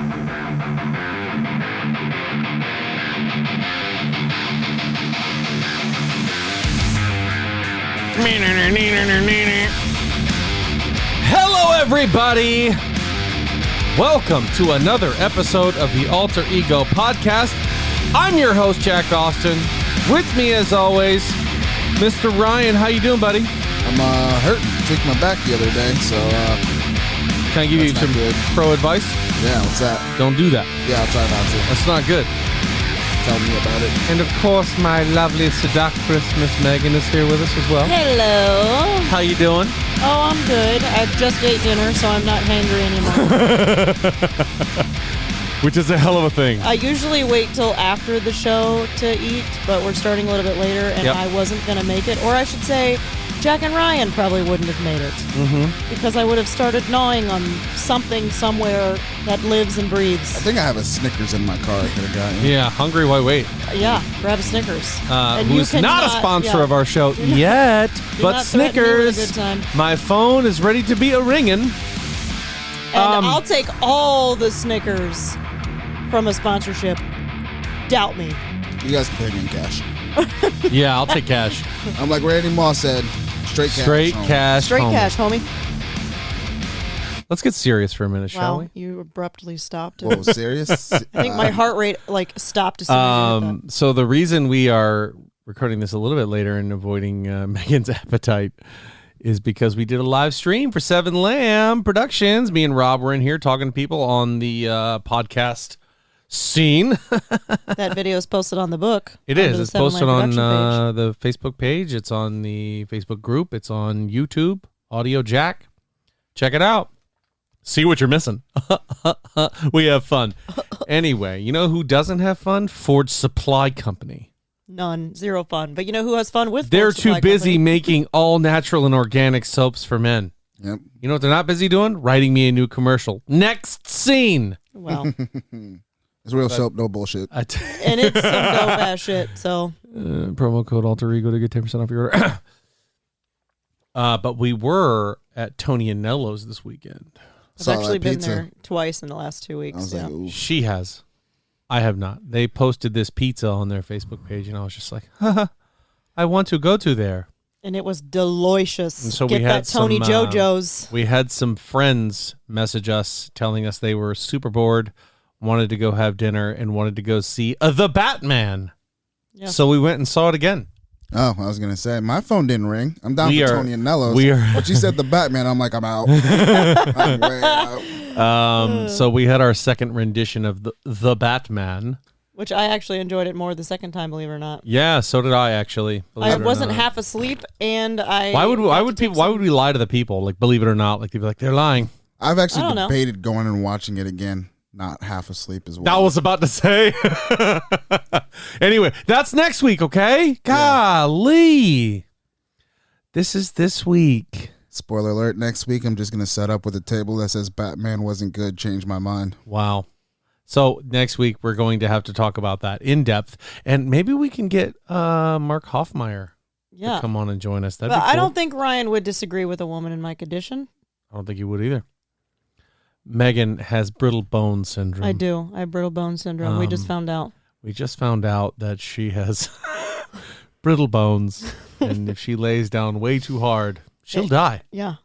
Hello, everybody. Welcome to another episode of the Alter Ego Podcast. I'm your host, Jack Austin. With me, as always, Mr. Ryan. How you doing, buddy? I'm hurting. Took my back the other day, so can I give you some pro advice? Yeah, what's that? Don't do that. Yeah, I'll try not to. That's not good. Tell me about it. And of course, my lovely seductress, Miss Megan, is here with us as well. Hello. How you doing? Oh, I'm good. I just ate dinner, so I'm not hangry anymore. Which is a hell of a thing. I usually wait till after the show to eat, but we're starting a little bit later, and I wasn't going to make it. Or I should say, Jack and Ryan probably wouldn't have made it. Mm-hmm. Because I would have started gnawing on something somewhere that lives and breathes. I think I have a Snickers in my car I could have gotten. Yeah, hungry, why wait? Yeah, grab a Snickers. Who's not a sponsor of our show yet, but Snickers. My phone is ready to be a-ringing. And I'll take all the Snickers from a sponsorship. Doubt me. You guys can pay me in cash. Yeah, I'll take cash. I'm like Randy Moss said, straight cash. Straight cash, Straight cash, homie. Let's get serious for a minute, shall we? You abruptly stopped. Whoa, serious? I think my heart rate stopped as soon as you did that. So the reason we are recording this a little bit later and avoiding Megan's appetite is because we did a live stream for Seven Lamb Productions. Me and Rob were in here talking to people on the podcast scene. That video is posted on the book. It is. It's posted on the Facebook page. It's on the Facebook group. It's on YouTube. Audio Jack. Check it out. See what you're missing. We have fun. Anyway, you know who doesn't have fun? Ford Supply Company. None. Zero fun. But you know who has fun with They're Ford Supply too busy Company? making all natural and organic soaps for men. Yep. You know what they're not busy doing? Writing me a new commercial. Next scene. Well. It's real soap, no bullshit. And it's some dope ass shit, so. Promo code Alter Ego to get 10% off your order. But we were at Tony and Nello's this weekend. I've actually been there twice in the last 2 weeks. I was like, she has. I have not. They posted this pizza on their Facebook page, and I was just like, I want to go to there. And it was delicious. And so Get we had that Tony JoJo's. We had some friends message us telling us they were super bored, wanted to go have dinner, and wanted to go see The Batman. Yeah. So we went and saw it again. Oh, I was going to say, my phone didn't ring. I'm down for Tony and Nello's. But you said The Batman, I'm like, I'm out. I'm way out. So we had our second rendition of the Batman. Which I actually enjoyed it more the second time, believe it or not. Yeah, so did I actually. I wasn't half asleep, and I. Why would we lie to the people? Like, believe it or not, like they'd be like, they're lying. I've actually debated going and watching it again. Not half asleep as well. I was about to say. Anyway, that's next week, okay? Golly. This is this week. Spoiler alert, next week I'm just going to set up with a table that says Batman wasn't good, change my mind. Wow. So next week we're going to have to talk about that in depth, and maybe we can get Mark Hoffmeyer to come on and join us. That'd be cool. I don't think Ryan would disagree with a woman in my condition. I don't think he would either. Megan has brittle bone syndrome. I do. I have brittle bone syndrome. We just found out. We just found out that she has brittle bones, and if she lays down way too hard, she'll die. Yeah.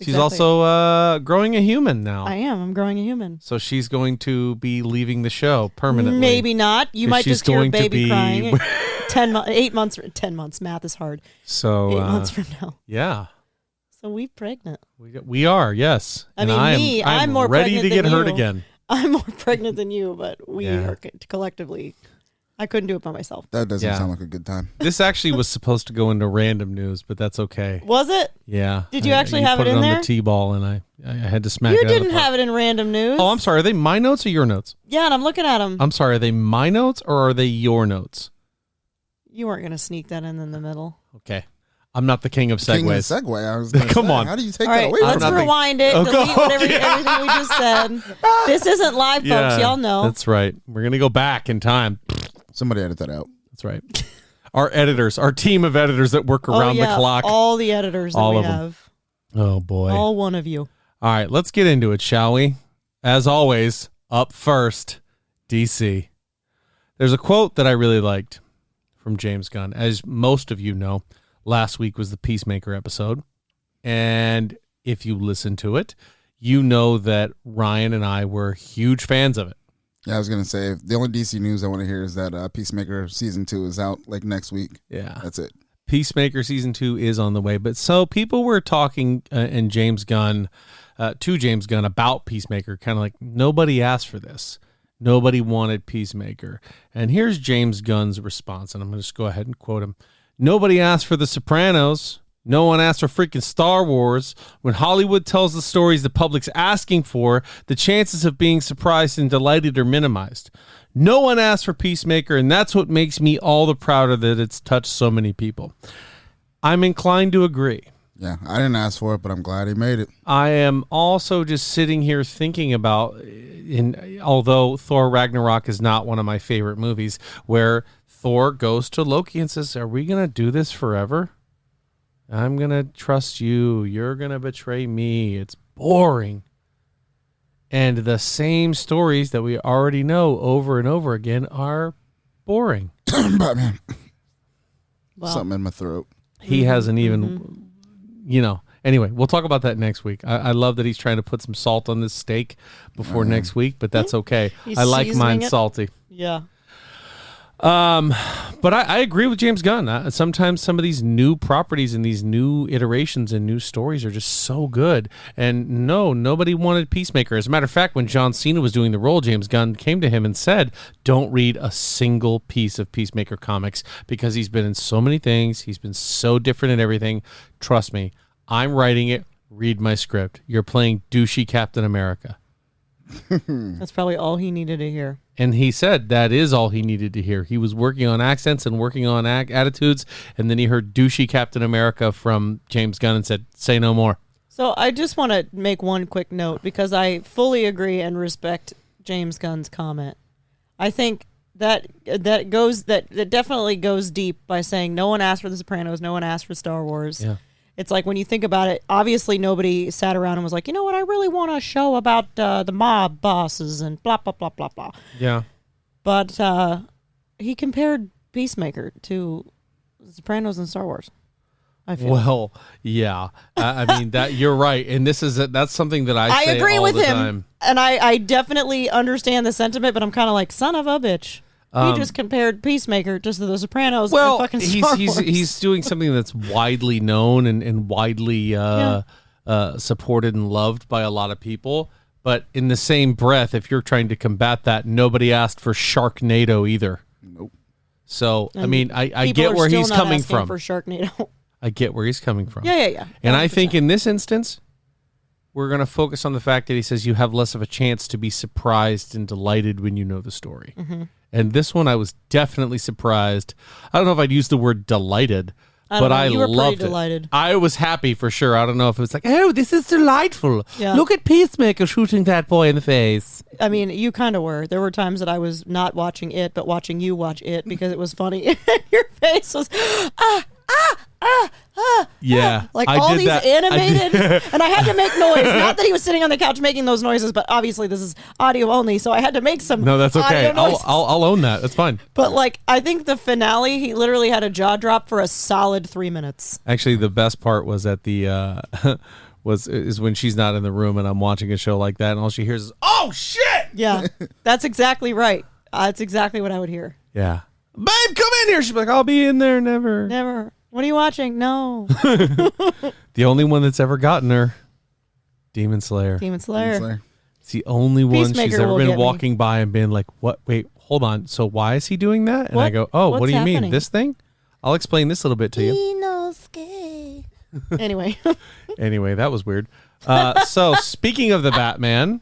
She's also growing a human now. I am. I'm growing a human. So she's going to be leaving the show permanently. Maybe not. You might just hear a baby crying. 8 months. 10 months. Math is hard. So 8 months from now. Yeah. So we're pregnant. We are, yes. I mean, I'm more ready pregnant to get than hurt you. again. I'm more pregnant than you, but we are collectively. I couldn't do it by myself. That doesn't sound like a good time. This actually was supposed to go into random news, but that's okay. Was it? Yeah. Did you actually have it in there? Put it on the T-ball, and I had to smack it. You didn't have it in random news. Oh, I'm sorry. Are they my notes or your notes? Yeah, and I'm looking at them. I'm sorry. Are they my notes or are they your notes? You weren't going to sneak that in the middle. Okay. I'm not the king of segues. King of segue. I was gonna Come on. How do you take All that right, away from let's me? rewind it. Delete everything we just said. This isn't live, folks. Y'all know. That's right. We're going to go back in time. Somebody edit that out. That's right. Our editors, our team of editors that work around the clock. All the editors that we have. Oh, boy. All one of you. All right, let's get into it, shall we? as always, up first, DC. There's a quote that I really liked from James Gunn. As most of you know, last week was the Peacemaker episode. And if you listen to it, you know that Ryan and I were huge fans of it. Yeah, I was going to say, the only DC news I want to hear is that Peacemaker Season 2 is out like next week. Yeah. That's it. Peacemaker Season 2 is on the way. But so people were talking to James Gunn about Peacemaker, kind of like, nobody asked for this. Nobody wanted Peacemaker. And here's James Gunn's response, and I'm going to just go ahead and quote him. Nobody asked for The Sopranos. No one asked for freaking Star Wars. When Hollywood tells the stories the public's asking for, the chances of being surprised and delighted are minimized. No one asked for Peacemaker, and that's what makes me all the prouder that it's touched so many people. I'm inclined to agree. Yeah, I didn't ask for it, but I'm glad he made it. I am also just sitting here thinking about, although Thor Ragnarok is not one of my favorite movies, where Thor goes to Loki and says, are we going to do this forever? I'm going to trust you. You're going to betray me. It's boring. And the same stories that we already know over and over again are boring. Batman. Wow. Something in my throat. He hasn't even, Anyway, we'll talk about that next week. I love that he's trying to put some salt on this steak before next week, but that's okay. I like mine salty. Yeah. But I agree with James Gunn. Sometimes some of these new properties and these new iterations and new stories are just so good. And no, nobody wanted Peacemaker. As a matter of fact, when John Cena was doing the role, James Gunn came to him and said, don't read a single piece of Peacemaker comics because he's been in so many things. He's been so different in everything. Trust me, I'm writing it. Read my script. You're playing douchey Captain America. That's probably all he needed to hear. And he said that is all he needed to hear. He was working on accents and working on attitudes, and then he heard douchey Captain America from James Gunn and said, say no more. So I just want to make one quick note because I fully agree and respect James Gunn's comment. I think that definitely goes deep by saying no one asked for The Sopranos, no one asked for Star Wars. Yeah. It's like when you think about it, obviously nobody sat around and was like, you know what, I really want a show about the mob bosses and blah, blah, blah, blah, blah. Yeah. But he compared Peacemaker to The Sopranos and Star Wars. I feel. Well, yeah. I mean, that you're right. And that's something that I say agree all with the him. time. And I definitely understand the sentiment, but I'm kind of like, son of a bitch. He just compared Peacemaker just to The Sopranos and fucking Star Wars. He's doing something that's widely known and widely supported and loved by a lot of people. But in the same breath, if you're trying to combat that, nobody asked for Sharknado either. Nope. So, I mean, I get where he's coming from. For Sharknado. I get where he's coming from. Yeah. And I think in this instance, we're going to focus on the fact that he says you have less of a chance to be surprised and delighted when you know the story. Mm-hmm. And this one, I was definitely surprised. I don't know if I'd use the word delighted, but I loved it. Delighted. I was happy for sure. I don't know if it was like, oh, this is delightful. Yeah. Look at Peacemaker shooting that boy in the face. I mean, you kind of were. There were times that I was not watching it, but watching you watch it because it was funny. Your face was, yeah. Like all these animated, and I had to make noise. Not that he was sitting on the couch making those noises, but obviously this is audio only, so I had to make some. No, that's okay. I'll own that. That's fine. But like, I think the finale, he literally had a jaw drop for a solid 3 minutes. Actually, the best part was at the is when she's not in the room and I'm watching a show like that, and all she hears is, "Oh shit!" Yeah, that's exactly right. That's exactly what I would hear. Yeah, babe, come in here. She's like, "I'll be in there." Never. What are you watching? No. The only one that's ever gotten her, Demon Slayer. Demon Slayer. It's the only one Peacemaker she's ever will been get walking by and been like, "What? Wait, hold on. So why is he doing that?" And I go, "Oh, what do you mean? This thing? I'll explain this a little bit to you." Inosuke. Anyway. Anyway, that was weird. So speaking of the Batman,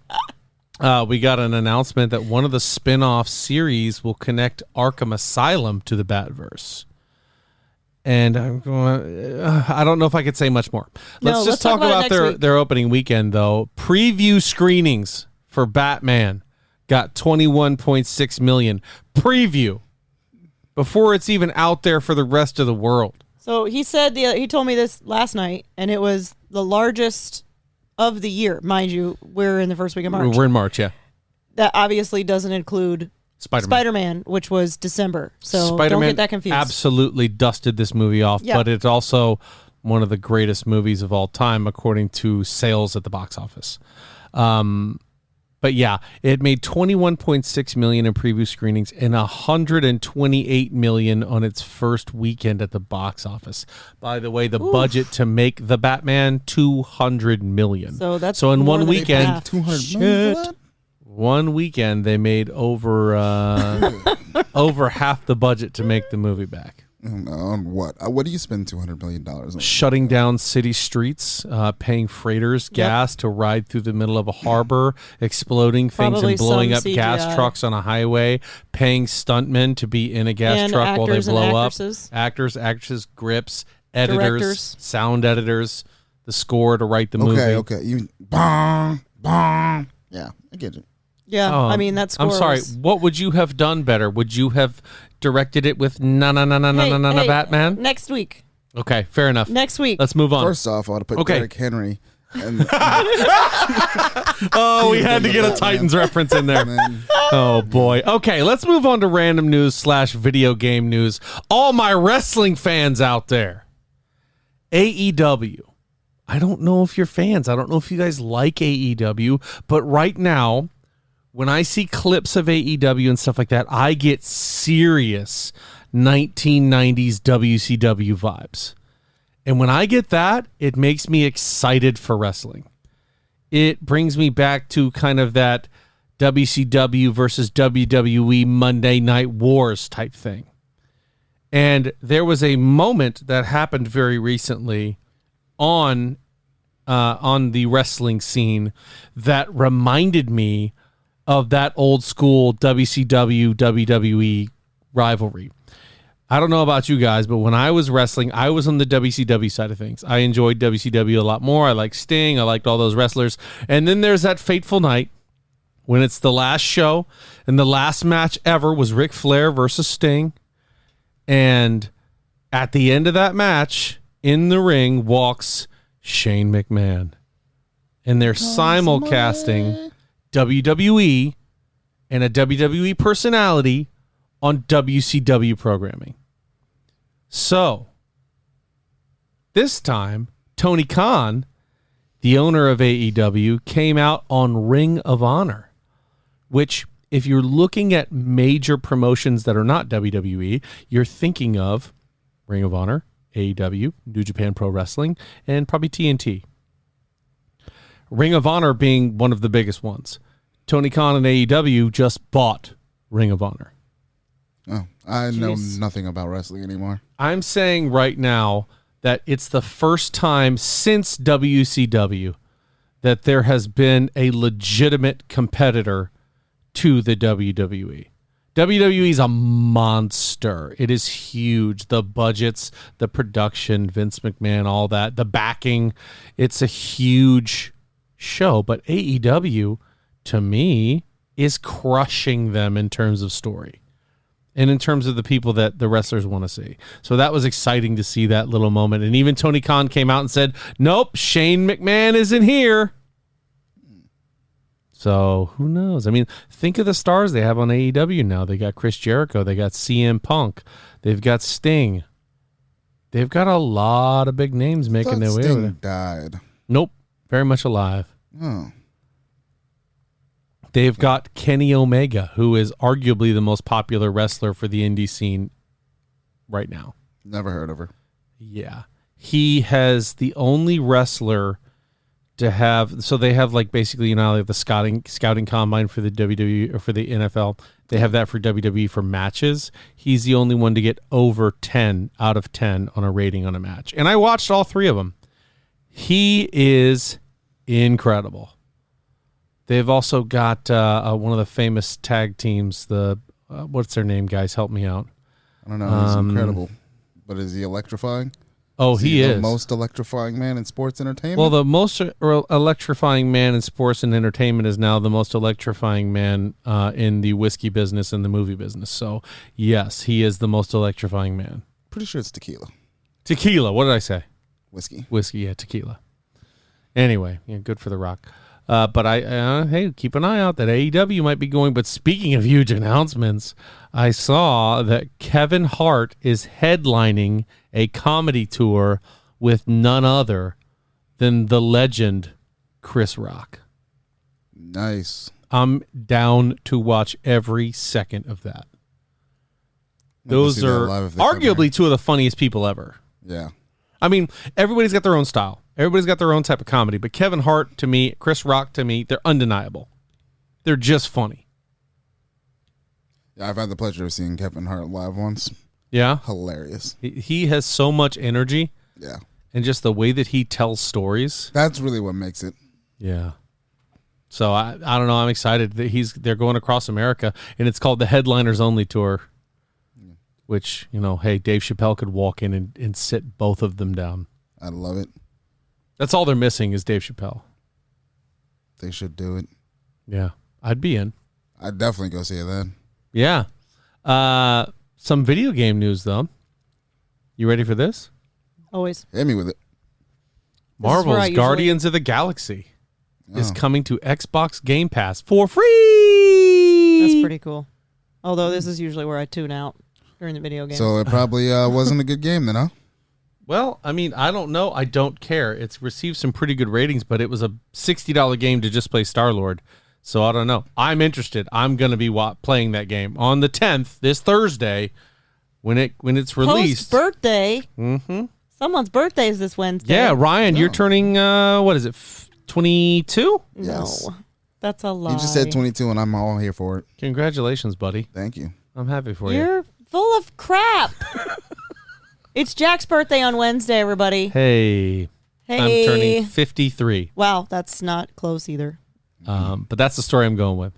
we got an announcement that one of the spin-off series will connect Arkham Asylum to the Batverse. And I don't know if I could say much more. Let's just talk about their opening weekend, though. Preview screenings for Batman got 21.6 million. Preview. Before it's even out there for the rest of the world. So he said, he told me this last night, and it was the largest of the year. Mind you, we're in the first week of March. We're in March, yeah. That obviously doesn't include Spider-Man, which was December. So Spider-Man don't get that confused. Absolutely dusted this movie off, but it's also one of the greatest movies of all time according to sales at the box office. But yeah, it made $21.6 million in preview screenings and $128 million on its first weekend at the box office. By the way, the budget to make the Batman, $200 million. So in one weekend, $200 million. One weekend they made over half the budget to make the movie back. On what? What do you spend $200 million on? Shutting down city streets, paying freighters gas to ride through the middle of a harbor, exploding things Probably and blowing up some gas CGI. trucks on a highway, paying stuntmen to be in a gas truck while they blow up. Actors, actresses, grips, editors, Directors. sound editors, the score to write the movie. Okay. You bong, bong. Yeah, I get it. Yeah, I mean, that's. I'm sorry. What would you have done better? Would you have directed it with Batman? Next week. Okay, fair enough. Next week. Let's move on. First off, I ought to put Derrick Henry. And we had to get a Titans reference in there. Oh boy. Okay, let's move on to random news / video game news. All my wrestling fans out there. AEW. I don't know if you're fans. I don't know if you guys like AEW, but right now, when I see clips of AEW and stuff like that, I get serious 1990s WCW vibes. And when I get that, it makes me excited for wrestling. It brings me back to kind of that WCW versus WWE Monday Night Wars type thing. And there was a moment that happened very recently on the wrestling scene that reminded me of that old school WCW WWE rivalry. I don't know about you guys, but when I was wrestling, I was on the WCW side of things. I enjoyed WCW a lot more. I liked Sting. I liked all those wrestlers. And then there's that fateful night when it's the last show and the last match ever was Ric Flair versus Sting. And at the end of that match, in the ring walks Shane McMahon. And they're simulcasting WWE and a WWE personality on WCW programming. So, this time, Tony Khan, the owner of AEW, came out on Ring of Honor, which, if you're looking at major promotions that are not WWE, you're thinking of Ring of Honor, AEW, New Japan Pro Wrestling, and probably TNT. Ring of Honor being one of the biggest ones. Tony Khan and AEW just bought Ring of Honor. Oh, I know nothing about wrestling anymore. I'm saying right now that it's the first time since WCW that there has been a legitimate competitor to the WWE. WWE is a monster. It is huge. The budgets, the production, Vince McMahon, all that, the backing. It's a huge show. But AEW, to me, is crushing them in terms of story and in terms of the people that the wrestlers want to see. So that was exciting to see that little moment. And even Tony Khan came out and said, nope, Shane McMahon isn't here. So who knows? I mean, think of the stars they have on AEW now. They got Chris Jericho. They got CM Punk. They've got Sting. They've got a lot of big names making their way over there. Died. Nope. Very much alive. Oh. They've got Kenny Omega, who is arguably the most popular wrestler for the indie scene right now. Never heard of her. Yeah. He has the only wrestler to have, so they have like basically, you know, they have the scouting combine for the WWE or for the NFL. They have that for WWE for matches. He's the only one to get over 10 out of 10 on a rating on a match. And I watched all three of them. He is incredible. They've also got one of the famous tag teams. The what's their name, guys? Help me out. I don't know. He's incredible. But is he electrifying? Oh, he is the most electrifying man in sports entertainment. Well, the most electrifying man in sports and entertainment is now the most electrifying man in the whiskey business and the movie business. So, yes, he is the most electrifying man. Pretty sure it's tequila. Tequila. What did I say? Whiskey. Whiskey, yeah, tequila. Anyway, good for The Rock. But hey, keep an eye out that AEW might be going. But speaking of huge announcements, I saw that Kevin Hart is headlining a comedy tour with none other than the legend Chris Rock. Nice. I'm down to watch every second of that. Those are arguably two of the funniest people ever. Yeah. I mean, everybody's got their own style. Everybody's got their own type of comedy. But Kevin Hart, to me, Chris Rock, to me, they're undeniable. They're just funny. Yeah, I've had the pleasure of seeing Kevin Hart live once. Yeah? Hilarious. He has so much energy. Yeah. And just the way that he tells stories. That's really what makes it. Yeah. So I don't know. I'm excited that they're going across America, and it's called the Headliners Only Tour. Which, hey, Dave Chappelle could walk in and sit both of them down. I love it. That's all they're missing is Dave Chappelle. They should do it. Yeah, I'd be in. I'd definitely go see it then. Yeah. Some video game news, though. You ready for this? Always. Hit me with it. Marvel's Guardians of the Galaxy is coming to Xbox Game Pass for free. That's pretty cool. Although this is usually where I tune out during the video game. So it probably wasn't a good game then, huh? Well, I mean, I don't know. I don't care. It's received some pretty good ratings, but it was a $60 game to just play Star-Lord. So I don't know. I'm interested. I'm going to be playing that game on the 10th, this Thursday, when it's released. Post-birthday. Mm-hmm. Someone's birthday is this Wednesday. Yeah, Ryan, you're turning, what is it, 22? Yes. No, that's a lie. You just said 22, and I'm all here for it. Congratulations, buddy. Thank you. I'm happy for you. You're full of crap. It's Jack's birthday on Wednesday, everybody. Hey. I'm turning 53. Wow, that's not close either. But that's the story I'm going with.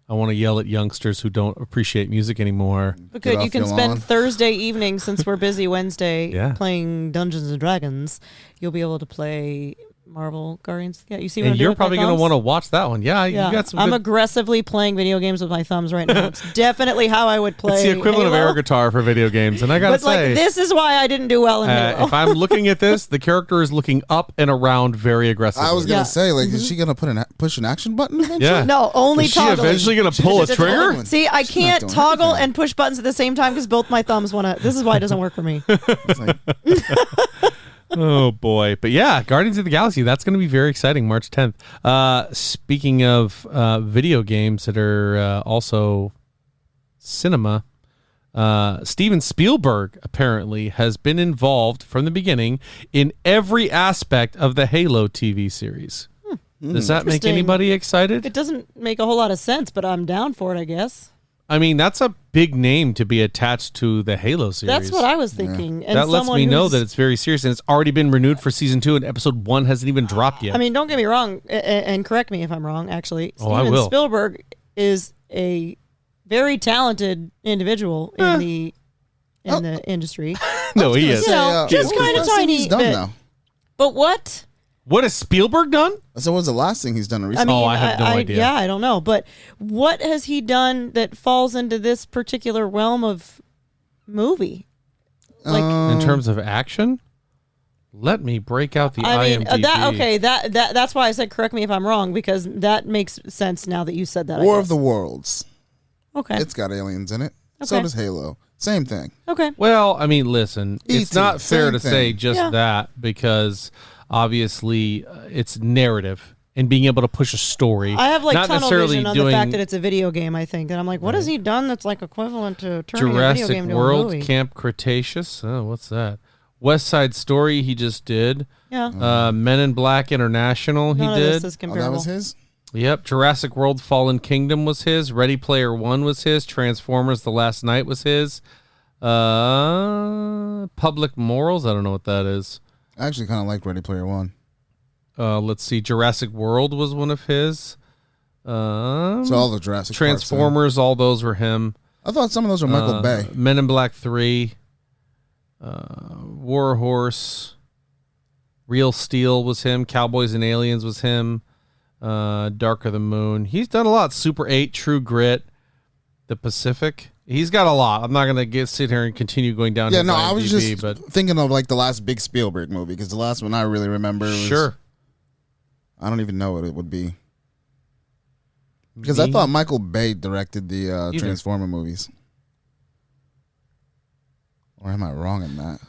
I want to yell at youngsters who don't appreciate music anymore. But good, you can spend Thursday evening, since we're busy Wednesday, playing Dungeons and Dragons. You'll be able to play Marvel Guardians. Yeah, you see what I'm doing. You're probably going to want to watch that one. Yeah, you got some. I'm aggressively playing video games with my thumbs right now. It's definitely how I would play. It's the equivalent Halo. of air guitar for video games, and I got to say, this is why I didn't do well in Halo. If I'm looking at this, the character is looking up and around very aggressively. I was going to say, is she going to push an action button eventually? Yeah. No, only toggling. Is she eventually going to pull a trigger? See, I can't toggle and push buttons at the same time because both my thumbs want to. This is why it doesn't work for me. Oh, boy. But yeah, Guardians of the Galaxy, that's going to be very exciting, March 10th. Speaking of video games that are also cinema, Steven Spielberg apparently has been involved from the beginning in every aspect of the Halo TV series. Does that make anybody excited? It doesn't make a whole lot of sense, but I'm down for it, I guess. I mean, that's a big name to be attached to the Halo series. That's what I was thinking. Yeah. And that lets me know that it's very serious, and it's already been renewed for season 2, and episode 1 hasn't even dropped yet. I mean, don't get me wrong, and correct me if I'm wrong, actually. I will. Spielberg is a very talented individual in the industry. No, he is. Just kind of tiny. He's done now. But what? What has Spielberg done? So what's the last thing he's done recently? I mean, I have no idea. Yeah, I don't know. But what has he done that falls into this particular realm of movie? Like in terms of action? Let me break out the IMDb. That's why I said correct me if I'm wrong, because that makes sense now that you said that. War of the Worlds. Okay. It's got aliens in it. Okay. So does Halo. Same thing. Okay. Well, I mean, listen, it's not fair to say just that, because obviously it's narrative and being able to push a story. I have not tunnel vision on the fact that it's a video game, I think. And I'm like, what has he done that's like equivalent to turning Jurassic a video game World, to a movie? Camp Cretaceous. Oh, what's that? West Side Story he just did. Yeah. Men in Black International he None did. Of this is comparable. That was his? Yep. Jurassic World Fallen Kingdom was his. Ready Player One was his. Transformers The Last Night was his. Public Morals, I don't know what that is. I actually kind of like Ready Player One. Let's see. Jurassic World was one of his. So all the Jurassic Transformers, all those were him. I thought some of those were Michael Bay. Men in Black 3. War Horse. Real Steel was him. Cowboys and Aliens was him. Dark of the Moon. He's done a lot. Super 8, True Grit, The Pacific. He's got a lot. I'm not going to sit here and continue going down his IMDb, I was just thinking of like the last big Spielberg movie, because the last one I really remember was I don't even know what it would be. Because I thought Michael Bay directed the Transformer movies. Or am I wrong in that?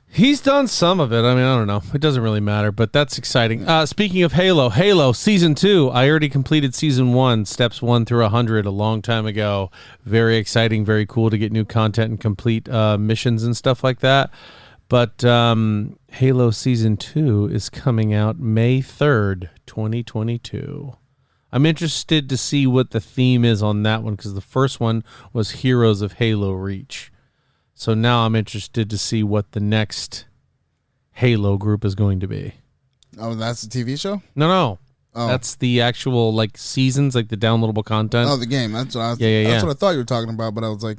He's done some of it. I mean, I don't know. It doesn't really matter, but that's exciting. Speaking of Halo Season 2. I already completed Season 1, Steps 1 through 100 a long time ago. Very exciting, very cool to get new content and complete missions and stuff like that. But Halo Season 2 is coming out May 3rd, 2022. I'm interested to see what the theme is on that one because the first one was Heroes of Halo Reach. So now I'm interested to see what the next Halo group is going to be. Oh, that's the TV show? No. Oh. That's the actual like seasons, like the downloadable content. Oh, the game. That's what I was, that's what I thought you were talking about, but I was like,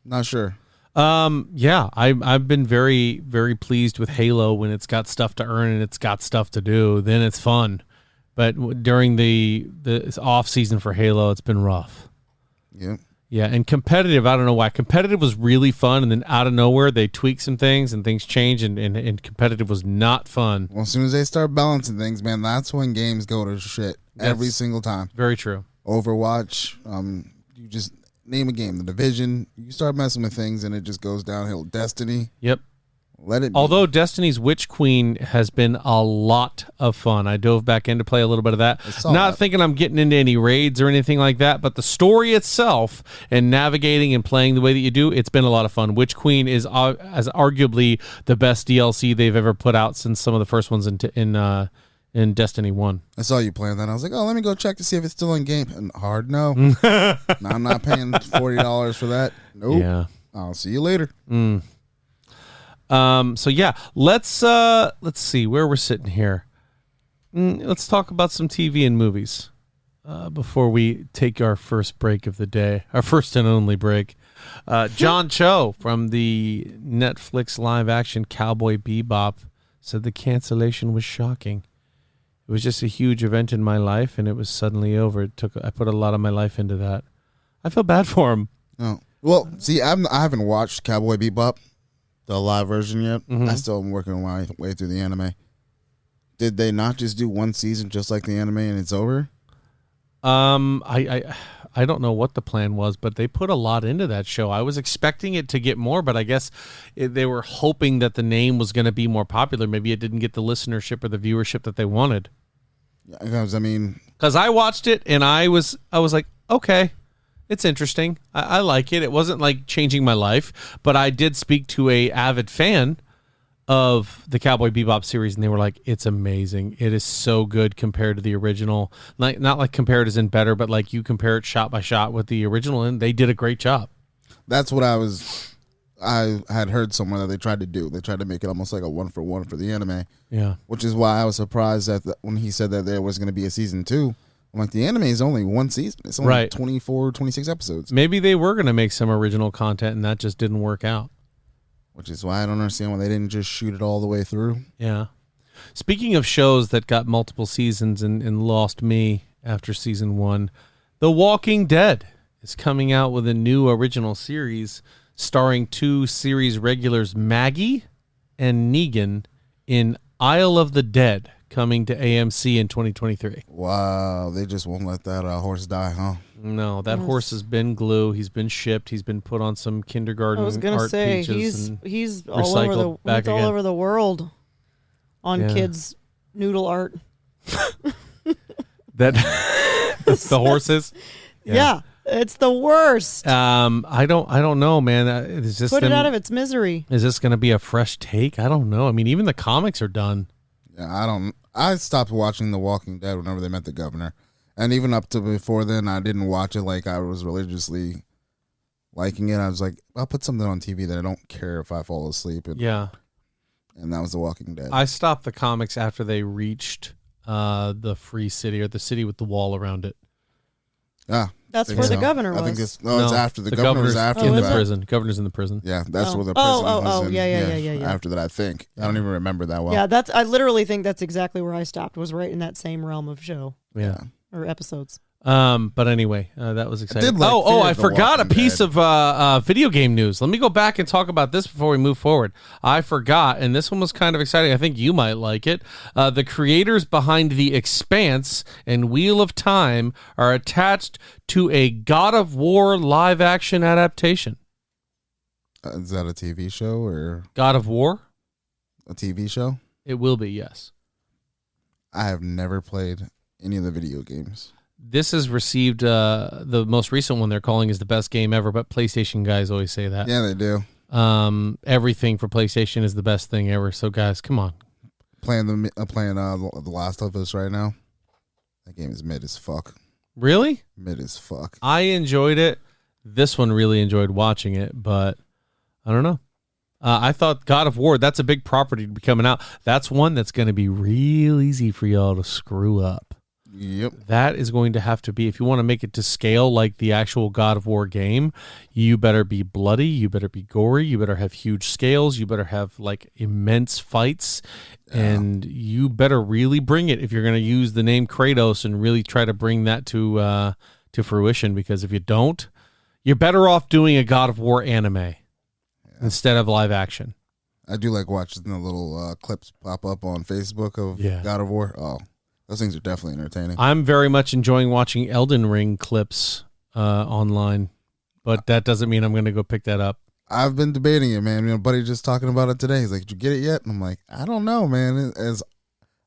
not sure. I've been very, very pleased with Halo when it's got stuff to earn and it's got stuff to do. Then it's fun. But during the off season for Halo, it's been rough. Yep. Yeah, and competitive, I don't know why. Competitive was really fun, and then out of nowhere, they tweaked some things, and things changed, and competitive was not fun. Well, as soon as they start balancing things, man, that's when games go to shit every single time. Very true. Overwatch, you just name a game. The Division, you start messing with things, and it just goes downhill. Destiny. Yep. Let it be. Although Destiny's Witch Queen has been a lot of fun. I dove back in to play a little bit of that. Not thinking I'm getting into any raids or anything like that, but the story itself and navigating and playing the way that you do, it's been a lot of fun. Witch Queen is as arguably the best DLC they've ever put out since some of the first ones in Destiny 1. I saw you playing that. I was like, oh, let me go check to see if it's still in game. And hard no. No, I'm not paying $40 for that. Nope. Yeah. I'll see you later. So yeah, let's see where we're sitting here. Let's talk about some TV and movies before we take our first break of the day, our first and only break. John Cho from the Netflix live action Cowboy Bebop said the cancellation was shocking. It was just a huge event in my life, and it was suddenly over. I put a lot of my life into that. I feel bad for him. Oh well, see, I haven't watched Cowboy Bebop, the live version yet. Mm-hmm. I still am working my way through the anime. Did they not just do one season just like the anime and it's over? I don't know what the plan was, but they put a lot into that show. I was expecting it to get more, but I guess they were hoping that the name was going to be more popular. Maybe it didn't get the listenership or the viewership that they wanted. Because I watched it and I was like, okay, it's interesting. I like it. It wasn't like changing my life, but I did speak to a avid fan of the Cowboy Bebop series, and they were like, it's amazing. It is so good compared to the original. Like, not like compared as in better, but like you compare it shot by shot with the original, and they did a great job. That's what I had heard somewhere that they tried to do. They tried to make it almost like a 1-for-1 for the anime. Yeah. Which is why I was surprised that when he said that there was going to be a season 2. I'm like, the anime is only one season. It's only 24, 26 episodes. Maybe they were going to make some original content, and that just didn't work out. Which is why I don't understand why they didn't just shoot it all the way through. Yeah. Speaking of shows that got multiple seasons and lost me after season 1, The Walking Dead is coming out with a new original series starring 2 series regulars, Maggie and Negan, in Isle of the Dead, coming to AMC in 2023. Wow, they just won't let that horse die, huh? No, that horse has been glue. He's been shipped. He's been put on some kindergarten. I was gonna say he's all over the world on kids' noodle art. That the horses. Yeah, it's the worst. I don't know, man. Is this put it out of its misery? Is this going to be a fresh take? I don't know. I mean, even the comics are done. Yeah, I stopped watching The Walking Dead whenever they met the governor. And even up to before then, I didn't watch it like I was religiously liking it. I was like, I'll put something on TV that I don't care if I fall asleep. And that was The Walking Dead. I stopped the comics after they reached the Free City, or the city with the wall around it. Yeah. That's where the governor was. I think it's after. The governor's after in the prison. Governor's in the prison. Yeah, that's where the prison was. Yeah. After that, I think. I don't even remember that well. Yeah, I literally think that's exactly where I stopped, was right in that same realm of show. Yeah. Or episodes. But anyway, that was exciting. like I The forgot a Walking piece Dead. of video game news. Let me go back and talk about this before we move forward. I forgot, and this one was kind of exciting. I think you might like it. The creators behind The Expanse and Wheel of Time are attached to a God of War live-action adaptation. Is that a TV show or God of War? a TV show? It will be, yes. I have never played any of the video games. This has received the most recent one they're calling is the best game ever, but PlayStation guys always say that. Yeah, they do. Everything for PlayStation is the best thing ever. So guys, come on. Playing The Last of Us right now. That game is mid as fuck. Really? Mid as fuck. I enjoyed it. This one really enjoyed watching it, but I don't know. I thought God of War, that's a big property to be coming out. That's one that's going to be real easy for y'all to screw up. Yep. That is going to have to be, if you want to make it to scale like the actual God of War game, you better be bloody, you better be gory, you better have huge scales, you better have like immense fights, and you better really bring it if you're going to use the name Kratos and really try to bring that to fruition, because if you don't, you're better off doing a God of War anime instead of live action. I do like watching the little clips pop up on Facebook of Yeah. God of War. Oh, those things are definitely entertaining. I'm very much enjoying watching Elden Ring clips online, but that doesn't mean I'm going to go pick that up. I've been debating it, man. My buddy just talking about it today. He's like, "Did you get it yet?" And I'm like, "I don't know, man. I'm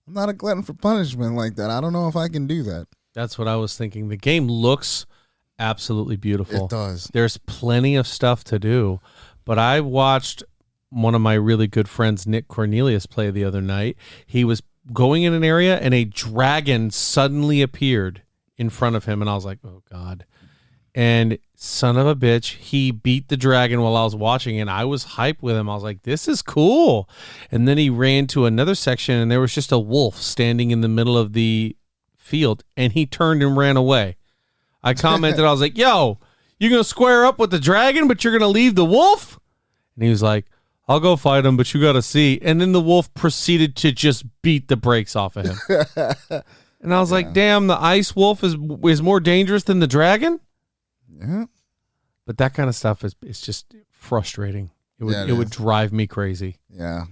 not a glutton for punishment like that. I don't know if I can do that." That's what I was thinking. The game looks absolutely beautiful. It does. There's plenty of stuff to do, but I watched one of my really good friends, Nick Cornelius, play the other night. He was going in an area and a dragon suddenly appeared in front of him, and I was like, oh God. And son of a bitch, he beat the dragon while I was watching, and I was hyped with him. I was like, this is cool. And then he ran to another section, and there was just a wolf standing in the middle of the field, and he turned and ran away. I commented, I was like, yo, you're going to square up with the dragon, but you're going to leave the wolf? And he was like, I'll go fight him, but you got to see. And then the wolf proceeded to just beat the brakes off of him. And I was like, damn, the ice wolf is more dangerous than the dragon? Yeah. But that kind of stuff is just frustrating. It would is. drive me crazy. Yeah.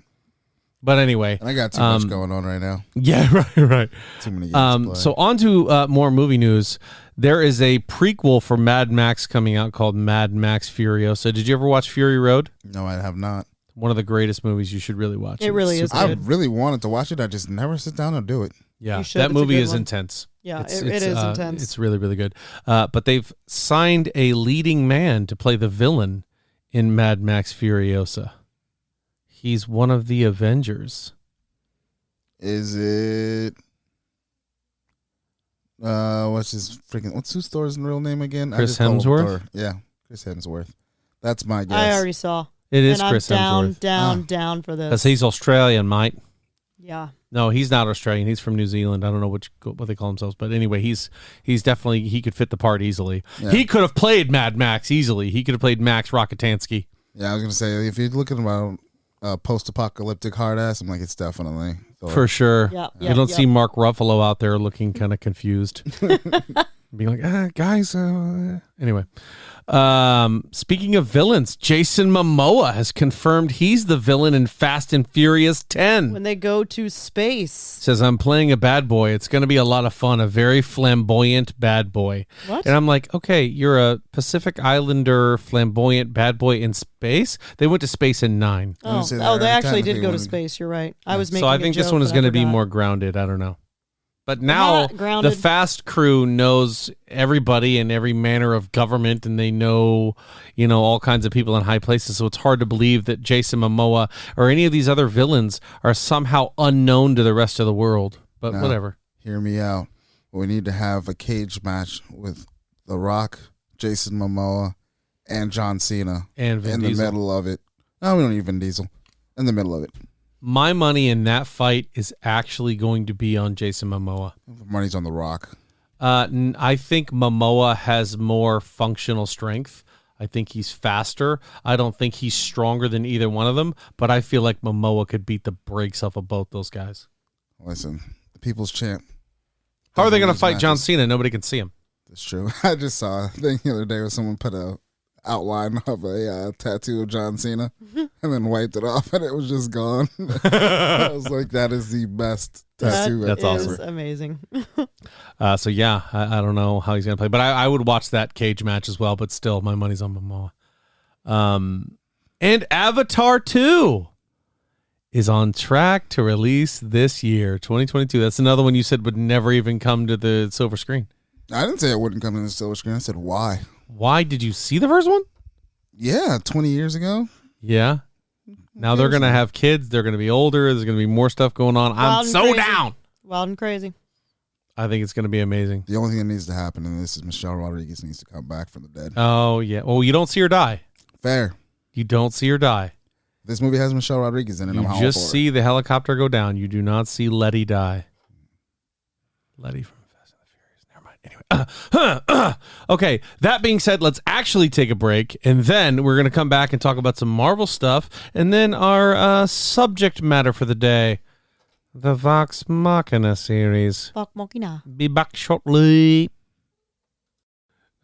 But anyway. And I got too much going on right now. Yeah, right. Too many games to play. So on to more movie news. There is a prequel for Mad Max coming out called Mad Max Furiosa. Did you ever watch Fury Road? No, I have not. One of the greatest movies you should really watch. It really is I good. really wanted to watch it. I just never sit down and do it. Yeah, You should. that It's a movie good is one. intense. Yeah, it is intense. It's really, really good. But they've signed a leading man to play the villain in Mad Max Furiosa. He's one of the Avengers. Is it? What's who's Thor's real name again? Chris I just call him Hemsworth? Thor. Yeah, Chris Hemsworth. That's my guess. I already saw. It is and Chris I'm Hemsworth. down for Because this. he's Australian, mate. Yeah. No, he's not Australian. He's from New Zealand. I don't know what they call themselves, but anyway, he's definitely, he could fit the part easily. Yeah. He could have played Mad Max easily. He could have played Max Rockatansky. Yeah, I was gonna say if you're looking about post-apocalyptic hard ass, I'm like, it's definitely Thor. For sure. Yeah, You don't see Mark Ruffalo out there looking kind of confused. Being like, guys, anyway. Speaking of villains, Jason Momoa has confirmed he's the villain in Fast and Furious 10. When they go to space. Says, I'm playing a bad boy. It's going to be a lot of fun. A very flamboyant bad boy. What? And I'm like, okay, you're a Pacific Islander flamboyant bad boy in space? They went to space in 9. Oh, say they that actually did technically go to one- space. You're right. I was making So I think a this joke, one is but I going to be forgot. more grounded. I don't know. But now Not grounded. the Fast crew knows everybody and every manner of government, and they know, all kinds of people in high places. So it's hard to believe that Jason Momoa or any of these other villains are somehow unknown to the rest of the world. But No. whatever. Hear me out. We need to have a cage match with The Rock, Jason Momoa, and John Cena And Vin in Diesel. the middle of it. No, we don't need Vin Diesel. In the middle of it. My money in that fight is actually going to be on Jason Momoa. Money's on The Rock. I think Momoa has more functional strength. I think he's faster. I don't think he's stronger than either one of them, but I feel like Momoa could beat the brakes off of both those guys. Listen, the people's champ. How are they going to Those fight John matches. Cena? Nobody can see him. That's true. I just saw a thing the other day where someone put a outline of a tattoo of John Cena and then wiped it off, and it was just gone. I was like, that is the best tattoo. That's awesome. That is amazing. So yeah, I don't know how he's gonna play, but I would watch that cage match as well. But still, my money's on Mamoa. And Avatar 2 is on track to release this year, 2022. That's another one you said would never even come to the silver screen. I didn't say it wouldn't come to the silver screen. I said why. Why did you see the first one? Yeah, 20 years ago. Yeah. Now they're going to have kids. They're going to be older. There's going to be more stuff going on. I'm so down. Wild and crazy. I think it's going to be amazing. The only thing that needs to happen in this is Michelle Rodriguez needs to come back from the dead. Oh, yeah. Well, you don't see her die. Fair. You don't see her die. This movie has Michelle Rodriguez in it. You just see the helicopter go down. You do not see Letty die. Letty from Fast and the Furious. Never mind. Anyway. Okay. That being said, let's actually take a break. And then we're going to come back and talk about some Marvel stuff. And then our subject matter for the day. The Vox Machina series. Vox Machina. Be back shortly.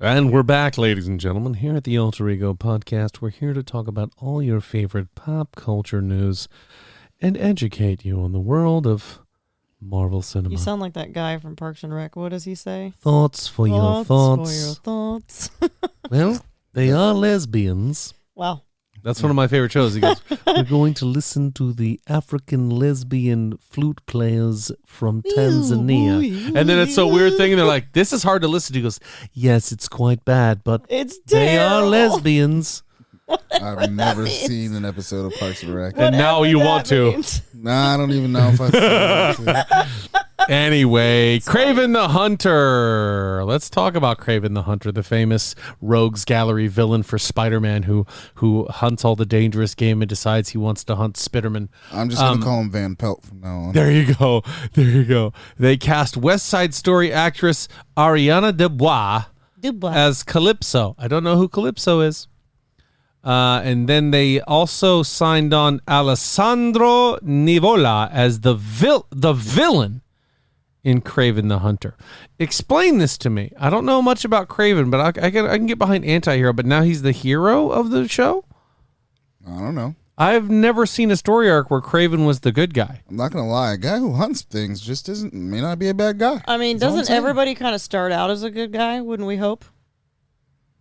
And we're back, ladies and gentlemen, here at the Alter Ego Podcast. We're here to talk about all your favorite pop culture news and educate you on the world of Marvel cinema. You sound like that guy from Parks and Rec. What does he say? Thoughts for your thoughts. For your thoughts. Well, they are lesbians. Wow. That's one of my favorite shows. He goes, we're going to listen to the African lesbian flute players from Tanzania. And then it's a weird thing. And they're like, this is hard to listen to. He goes, yes, it's quite bad, but it's they are lesbians. I've never seen an episode of Parks and Rec. And now you want to. Nah, I don't even know if I've seen it. Anyway, Craven the Hunter. Let's talk about Craven the Hunter, the famous rogues gallery villain for Spider-Man who hunts all the dangerous game and decides he wants to hunt Spiderman. I'm just going to call him Van Pelt from now on. There you go. There you go. They cast West Side Story actress Ariana DeBois as Calypso. I don't know who Calypso is. And then they also signed on Alessandro Nivola as the villain in Craven the Hunter. Explain this to me. I don't know much about Craven, but I can get behind anti-hero, but now he's the hero of the show? I don't know. I've never seen a story arc where Craven was the good guy. I'm not going to lie. A guy who hunts things just may not be a bad guy. I mean, doesn't everybody kind of start out as a good guy? Wouldn't we hope?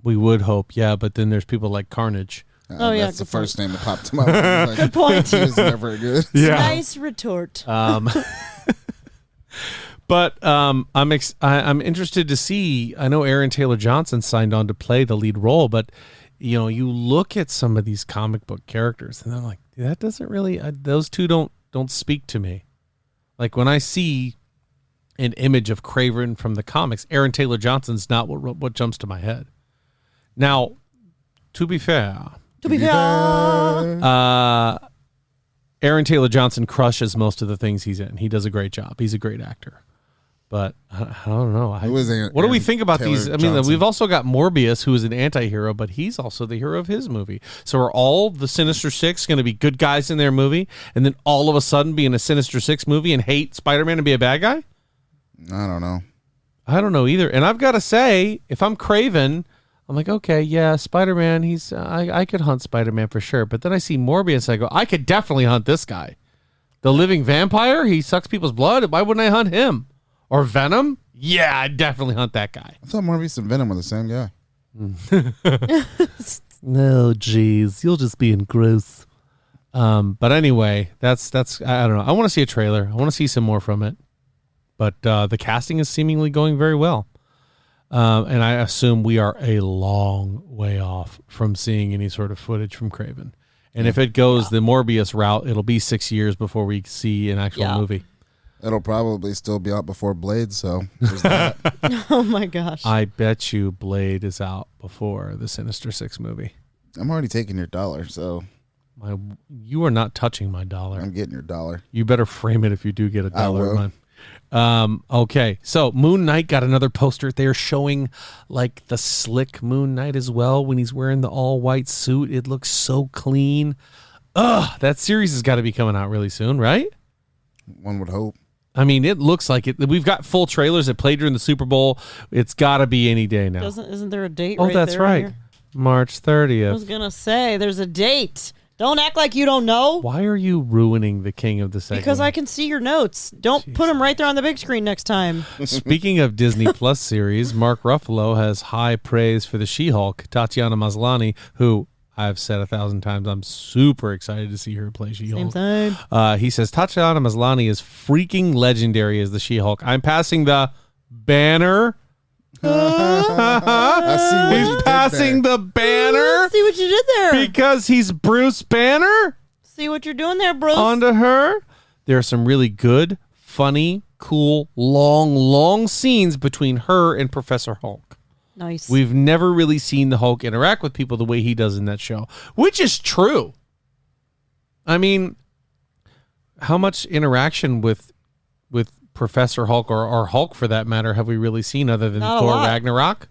We would hope, yeah, but then there's people like Carnage. That's the first name that popped to my mind. Like, good point. He was never good. Yeah. Nice retort. But I'm interested to see. I know Aaron Taylor Johnson signed on to play the lead role, but you know, you look at some of these comic book characters, and I'm like, that doesn't really. Those two don't speak to me. Like when I see an image of Craven from the comics, Aaron Taylor Johnson's not what jumps to my head. Now, to be fair, Aaron Taylor Johnson crushes most of the things he's in. He does a great job. He's a great actor. But I don't know. What do we think about these? I mean, we've also got Morbius, who is an anti-hero, but he's also the hero of his movie. So are all the Sinister Six going to be good guys in their movie and then all of a sudden be in a Sinister Six movie and hate Spider-Man and be a bad guy? I don't know. I don't know either. And I've got to say, if I'm Craven, I'm like, okay, yeah, Spider-Man, I could hunt Spider-Man for sure. But then I see Morbius, I go, I could definitely hunt this guy. The living vampire, he sucks people's blood. Why wouldn't I hunt him? Or Venom? Yeah, I'd definitely hunt that guy. I thought Morbius and Venom were the same guy. No, geez, you're just being gross. But anyway, that's I don't know. I want to see a trailer. I want to see some more from it. But the casting is seemingly going very well. And I assume we are a long way off from seeing any sort of footage from Craven. And if it goes the Morbius route, it'll be 6 years before we see an actual movie. It'll probably still be out before Blade, so there's that. Oh my gosh. I bet you Blade is out before the Sinister Six movie. I'm already taking your dollar, so. You are not touching my dollar. I'm getting your dollar. You better frame it if you do get a dollar. I will. Okay, so Moon Knight got another poster. They're showing like the slick Moon Knight as well when he's wearing the all-white suit. It looks so clean. That series has got to be coming out really soon, right? One would hope. I mean, it looks like it. We've got full trailers that played during the Super Bowl. It's got to be any day now. Isn't there a date? Oh, right that's there right. here? March 30th. I was gonna say there's a date. Don't act like you don't know. Why are you ruining the king of the segment? Because I can see your notes. Don't put them right there on the big screen next time. Speaking of Disney Plus series, Mark Ruffalo has high praise for the She-Hulk, Tatiana Maslany, who I've said 1,000 times I'm super excited to see her play She-Hulk. Same time. He says Tatiana Maslany is freaking legendary as the She-Hulk. I'm passing the banner. I see what you He's did passing there. the banner See what you did there. because he's Bruce Banner See what you're doing there, Bruce. onto her. There are some really good, funny, cool, long scenes between her and Professor Hulk. Nice. We've never really seen the Hulk interact with people the way he does in that show, which is true. I mean, how much interaction with Professor Hulk or Hulk for that matter have we really seen other than Not a Thor lot. Ragnarok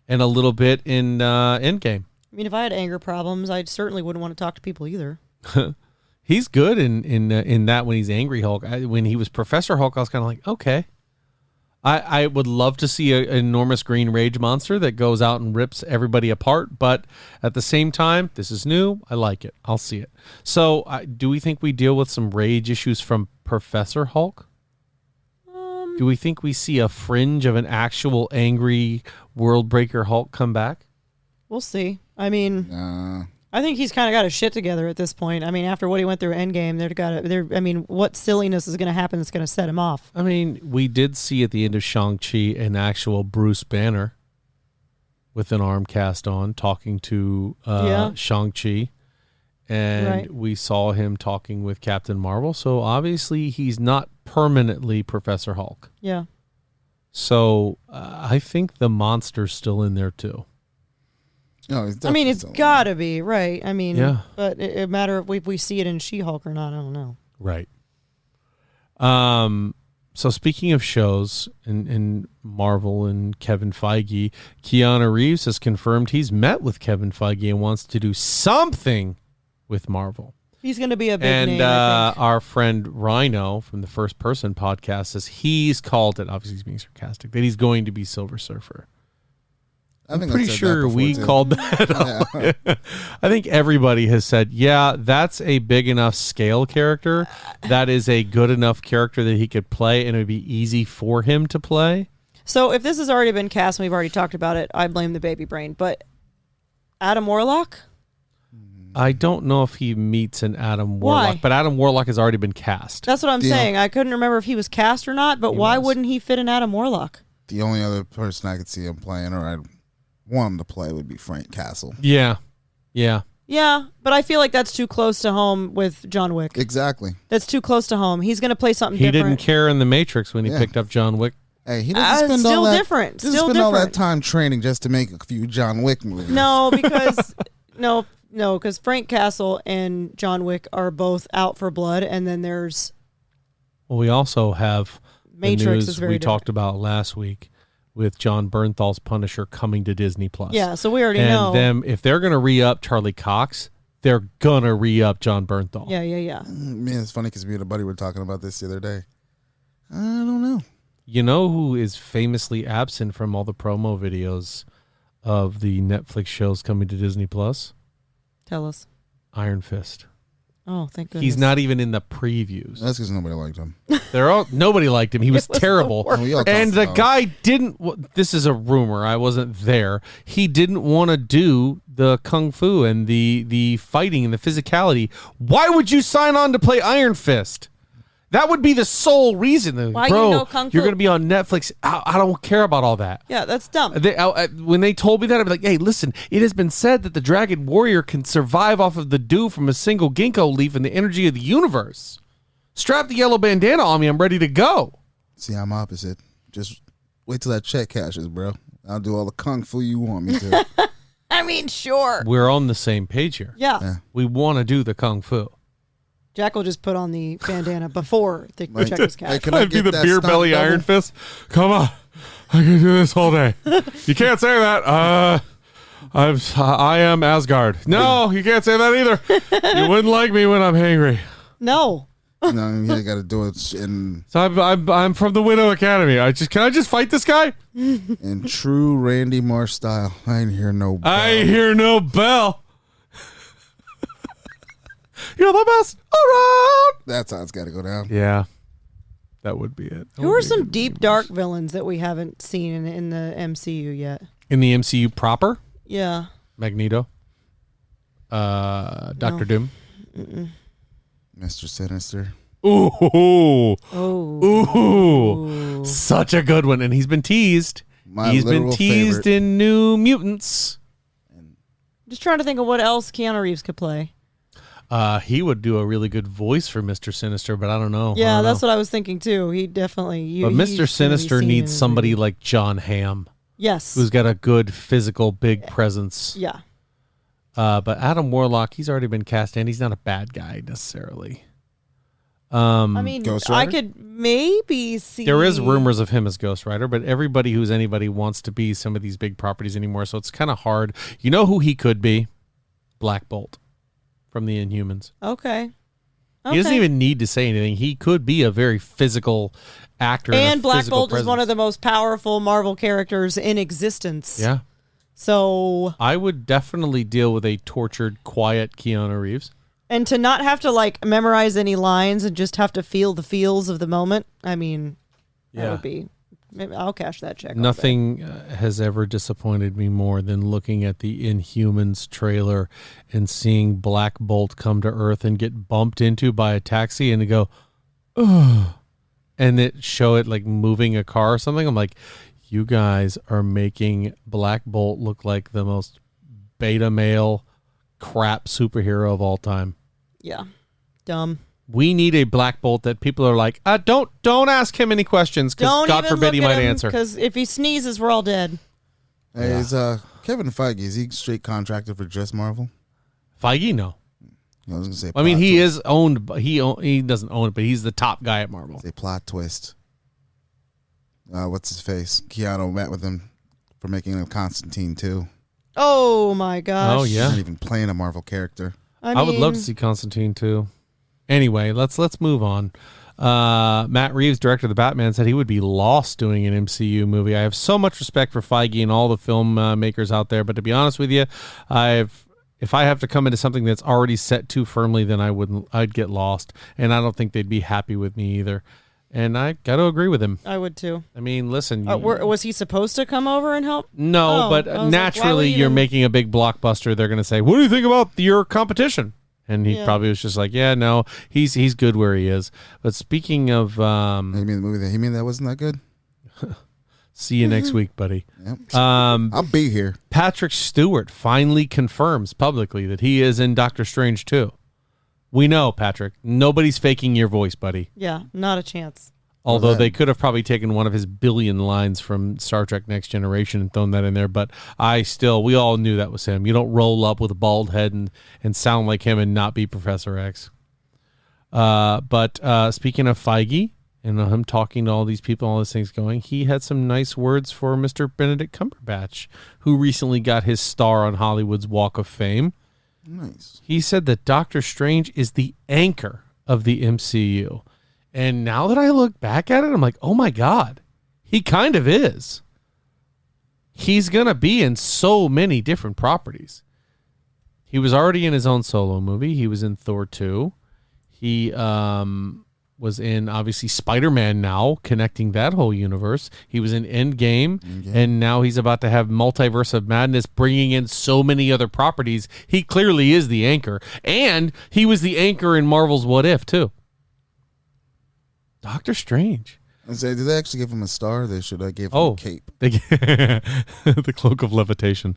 and a little bit in Endgame? I mean, if I had anger problems, I certainly wouldn't want to talk to people either. He's good in that when he's angry Hulk. When he was Professor Hulk, I was kind of like, okay. I would love to see an enormous green rage monster that goes out and rips everybody apart, but at the same time, this is new. I like it. I'll see it. So, do we think we deal with some rage issues from Professor Hulk? Do we think we see a fringe of an actual angry world breaker Hulk come back? We'll see. I mean, I think he's kind of got his shit together at this point. I mean, after what he went through Endgame, I mean, what silliness is going to happen that's going to set him off? I mean, we did see at the end of Shang-Chi an actual Bruce Banner with an arm cast on talking to Shang-Chi. And we saw him talking with Captain Marvel. So obviously he's not permanently Professor Hulk. Yeah. So I think the monster's still in there too. No, I mean, it's got to be, right? I mean, yeah. But it matter if we see it in She-Hulk or not. I don't know. Right. So speaking of shows and Marvel and Kevin Feige, Keanu Reeves has confirmed he's met with Kevin Feige and wants to do something with Marvel. He's going to be a big and name, I think. Our friend Rhino from the First Person podcast says he's called it, obviously he's being sarcastic, that he's going to be Silver Surfer. I'm pretty sure we called that out. I think everybody has said, yeah, that's a big enough scale character. That is a good enough character that he could play, and it would be easy for him to play. So if this has already been cast and we've already talked about it, I blame the baby brain. But Adam Warlock? I don't know if he meets an Adam Warlock, but Adam Warlock has already been cast. That's what I'm saying. I couldn't remember if he was cast or not, but why wouldn't he fit in Adam Warlock? The only other person I could see him playing, or I'd want him to play, would be Frank Castle. Yeah, but I feel like that's too close to home with John Wick. Exactly. That's too close to home. He's going to play something he different. didn't care in The Matrix when he picked up John Wick. Hey, he doesn't spend still all that. different. Doesn't Still spend all that different. time training just to make a few John Wick movies. No, because no, because Frank Castle and John Wick are both out for blood, and then there's Well, we also have Matrix the news is very we different. talked about last week with John Bernthal's Punisher coming to Disney Plus. Yeah, so we already and know. And them, if they're going to re-up Charlie Cox, they're going to re-up John Bernthal. Yeah. Man, it's funny because me and a buddy were talking about this the other day. I don't know. You know who is famously absent from all the promo videos of the Netflix shows coming to Disney Plus? Tell us. Iron Fist. Oh, thank goodness. He's not even in the previews. That's because nobody liked him. Nobody liked him. He was terrible. And the guy didn't. This is a rumor. I wasn't there. He didn't want to do the kung fu and the fighting and the physicality. Why would you sign on to play Iron Fist? That would be the sole reason. Why Bro, you know kung fu? You're going to be on Netflix. I don't care about all that. Yeah, that's dumb. When they told me that, I'd be like, hey, listen, it has been said that the Dragon Warrior can survive off of the dew from a single ginkgo leaf and the energy of the universe. Strap the yellow bandana on me. I'm ready to go. See, I'm opposite. Just wait till that check cashes, bro. I'll do all the kung fu you want me to. I mean, sure. We're on the same page here. Yeah. We want to do the kung fu. Jack will just put on the bandana before the check is cashed. Hey, can I I'd be get the that beer stunt belly double? Iron Fist. Come on. I can do this all day. You can't say that. I am Asgard. No, you can't say that either. You wouldn't like me when I'm hangry. No. No, you got to do it So I'm from the Widow Academy. Can I just fight this guy? in true Randy Marsh style. I ain't hear no bell. I hear no bell. You're the best around. That's how it's got to go down. Yeah, that would be it. Who are some deep, dark villains that we haven't seen in the MCU yet? In the MCU proper? Yeah. Magneto. Doctor Doom. Mr. Sinister. Ooh. Oh. Ooh. Such a good one. And he's been teased. He's been teased favorite. in New Mutants. Just trying to think of what else Keanu Reeves could play. He would do a really good voice for Mr. Sinister, but I don't know. Yeah, that's what I was thinking too. He definitely. But Mr. Sinister needs somebody like John Hamm. Yes. Who's got a good physical, big presence. Yeah. But Adam Warlock, he's already been cast in. He's not a bad guy necessarily. I mean, Ghost I Rider? could maybe see. There is rumors of him as Ghost Rider, but everybody who's anybody wants to be some of these big properties anymore, so it's kind of hard. You know who he could be? Black Bolt from the Inhumans. Okay. He doesn't even need to say anything. He could be a very physical actor. And Black Bolt presence. is one of the most powerful Marvel characters in existence. Yeah. So. I would definitely deal with a tortured, quiet Keanu Reeves. And to not have to like memorize any lines and just have to feel the feels of the moment. I mean, that would be. Maybe I'll cash that check. Nothing has ever disappointed me more than looking at the Inhumans trailer and seeing Black Bolt come to Earth and get bumped into by a taxi and to go, ugh, and it show it like moving a car or something. I'm like, you guys are making Black Bolt look like the most beta male crap superhero of all time. Yeah. Dumb. We need a Black Bolt that people are like, don't ask him any questions because God forbid he might answer. Because if he sneezes, we're all dead. Hey, is Kevin Feige, is he straight contracted for just Marvel? Feige, no. I was gonna say. I mean, he twist. is owned, but he doesn't own it, but he's the top guy at Marvel. Say plot twist. What's his face? Keanu met with him for making a Constantine too. Oh my gosh. Oh yeah. He's not even playing a Marvel character. I would love to see Constantine too. Anyway, let's move on. Matt Reeves, director of the Batman, said he would be lost doing an MCU movie. I have so much respect for Feige and all the film makers out there, but to be honest with you, if I have to come into something that's already set too firmly, then I'd get lost, and I don't think they'd be happy with me either. And I got to agree with him. I would too. I mean, listen. Was he supposed to come over and help? No, but naturally, you're making a big blockbuster. They're going to say, "What do you think about your competition?" And he probably was just like, "Yeah, no, he's good where he is." But speaking of, You mean the movie that he made that wasn't that good? see you next week, buddy. Yep. I'll be here. Patrick Stewart finally confirms publicly that he is in Doctor Strange 2. We know, Patrick. Nobody's faking your voice, buddy. Yeah, not a chance. Although they could have probably taken one of his billion lines from Star Trek Next Generation and thrown that in there, but we all knew that was him. You don't roll up with a bald head and sound like him and not be Professor X. But speaking of Feige and him talking to all these people, all these things going, he had some nice words for Mr. Benedict Cumberbatch, who recently got his star on Hollywood's Walk of Fame. Nice. He said that Doctor Strange is the anchor of the MCU. And now that I look back at it, I'm like, oh my God, he kind of is. He's going to be in so many different properties. He was already in his own solo movie. He was in Thor 2. He was in, obviously, Spider-Man now, connecting that whole universe. He was in Endgame, and now he's about to have Multiverse of Madness, bringing in so many other properties. He clearly is the anchor. And he was the anchor in Marvel's What If, too. Doctor Strange. I say, did they actually give him a star? They should have gave him a cape. The cloak of levitation.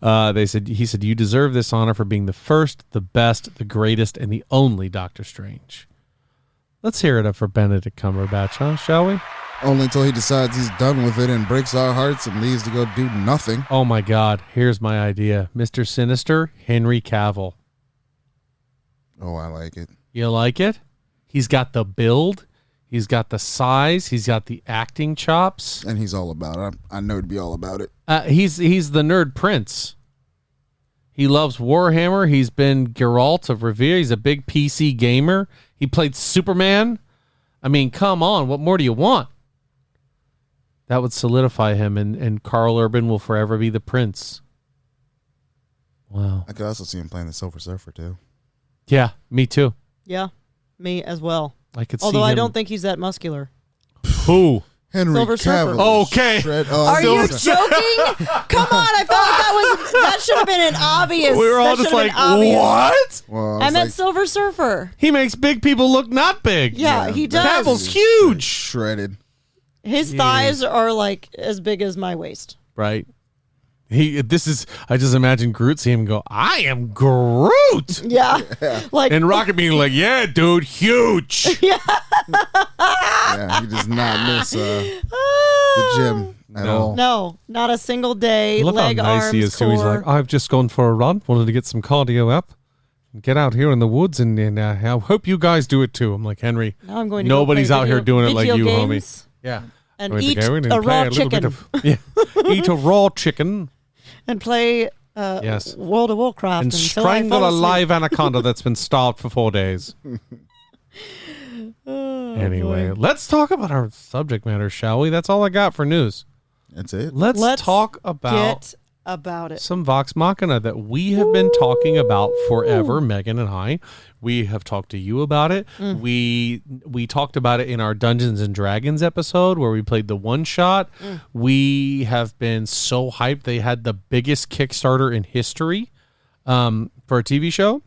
Yeah. He said, you deserve this honor for being the first, the best, the greatest, and the only Doctor Strange. Let's hear it up for Benedict Cumberbatch, huh? Shall we? Only until he decides he's done with it and breaks our hearts and leaves to go do nothing. Oh my God. Here's my idea. Mr. Sinister, Henry Cavill. Oh, I like it. You like it? He's got the build. He's got the size. He's got the acting chops. And he's all about it. I know he'd be all about it. He's the nerd prince. He loves Warhammer. He's been Geralt of Rivia. He's a big PC gamer. He played Superman. I mean, come on. What more do you want? That would solidify him, and Carl Urban will forever be the prince. Wow. I could also see him playing the Silver Surfer, too. Yeah, me too. Yeah, me as well. I could see Although him. I don't think he's that muscular. Who? Henry Silver Surfer. Cavill. Okay. Are you joking? Come on, I felt like that should have been an obvious. We were all that just should have like, been obvious. what? Well, I meant Silver Surfer. He makes big people look not big. Yeah, he does. Cavill's huge. Shredded. His thighs are like as big as my waist. Right. I just imagine Groot seeing him go, I am Groot. Yeah. Like, And Rocket being like, yeah, dude, huge. Yeah, he does not miss the gym at all. No, not a single day. Look Leg, how nice arms, he is, too. core. He's like, I've just gone for a run, wanted to get some cardio up, and get out here in the woods, and I hope you guys do it too. I'm like, Henry, Now I'm going to nobody's go play out here doing it like video you, homie. games Yeah. And We're eat going to a play raw little bit chicken. eat a raw chicken And play Yes. World of Warcraft. and until I strangle fall a asleep. live anaconda that's been starved for 4 days. Anyway, let's talk about our subject matter, shall we? That's all I got for news. That's it. Let's talk about Get about it. some Vox Machina that we have been talking about forever, Megan and I. We have talked to you about it. We talked about it in our Dungeons and Dragons episode where we played the one shot. We have been so hyped. They had the biggest Kickstarter in history for a TV show.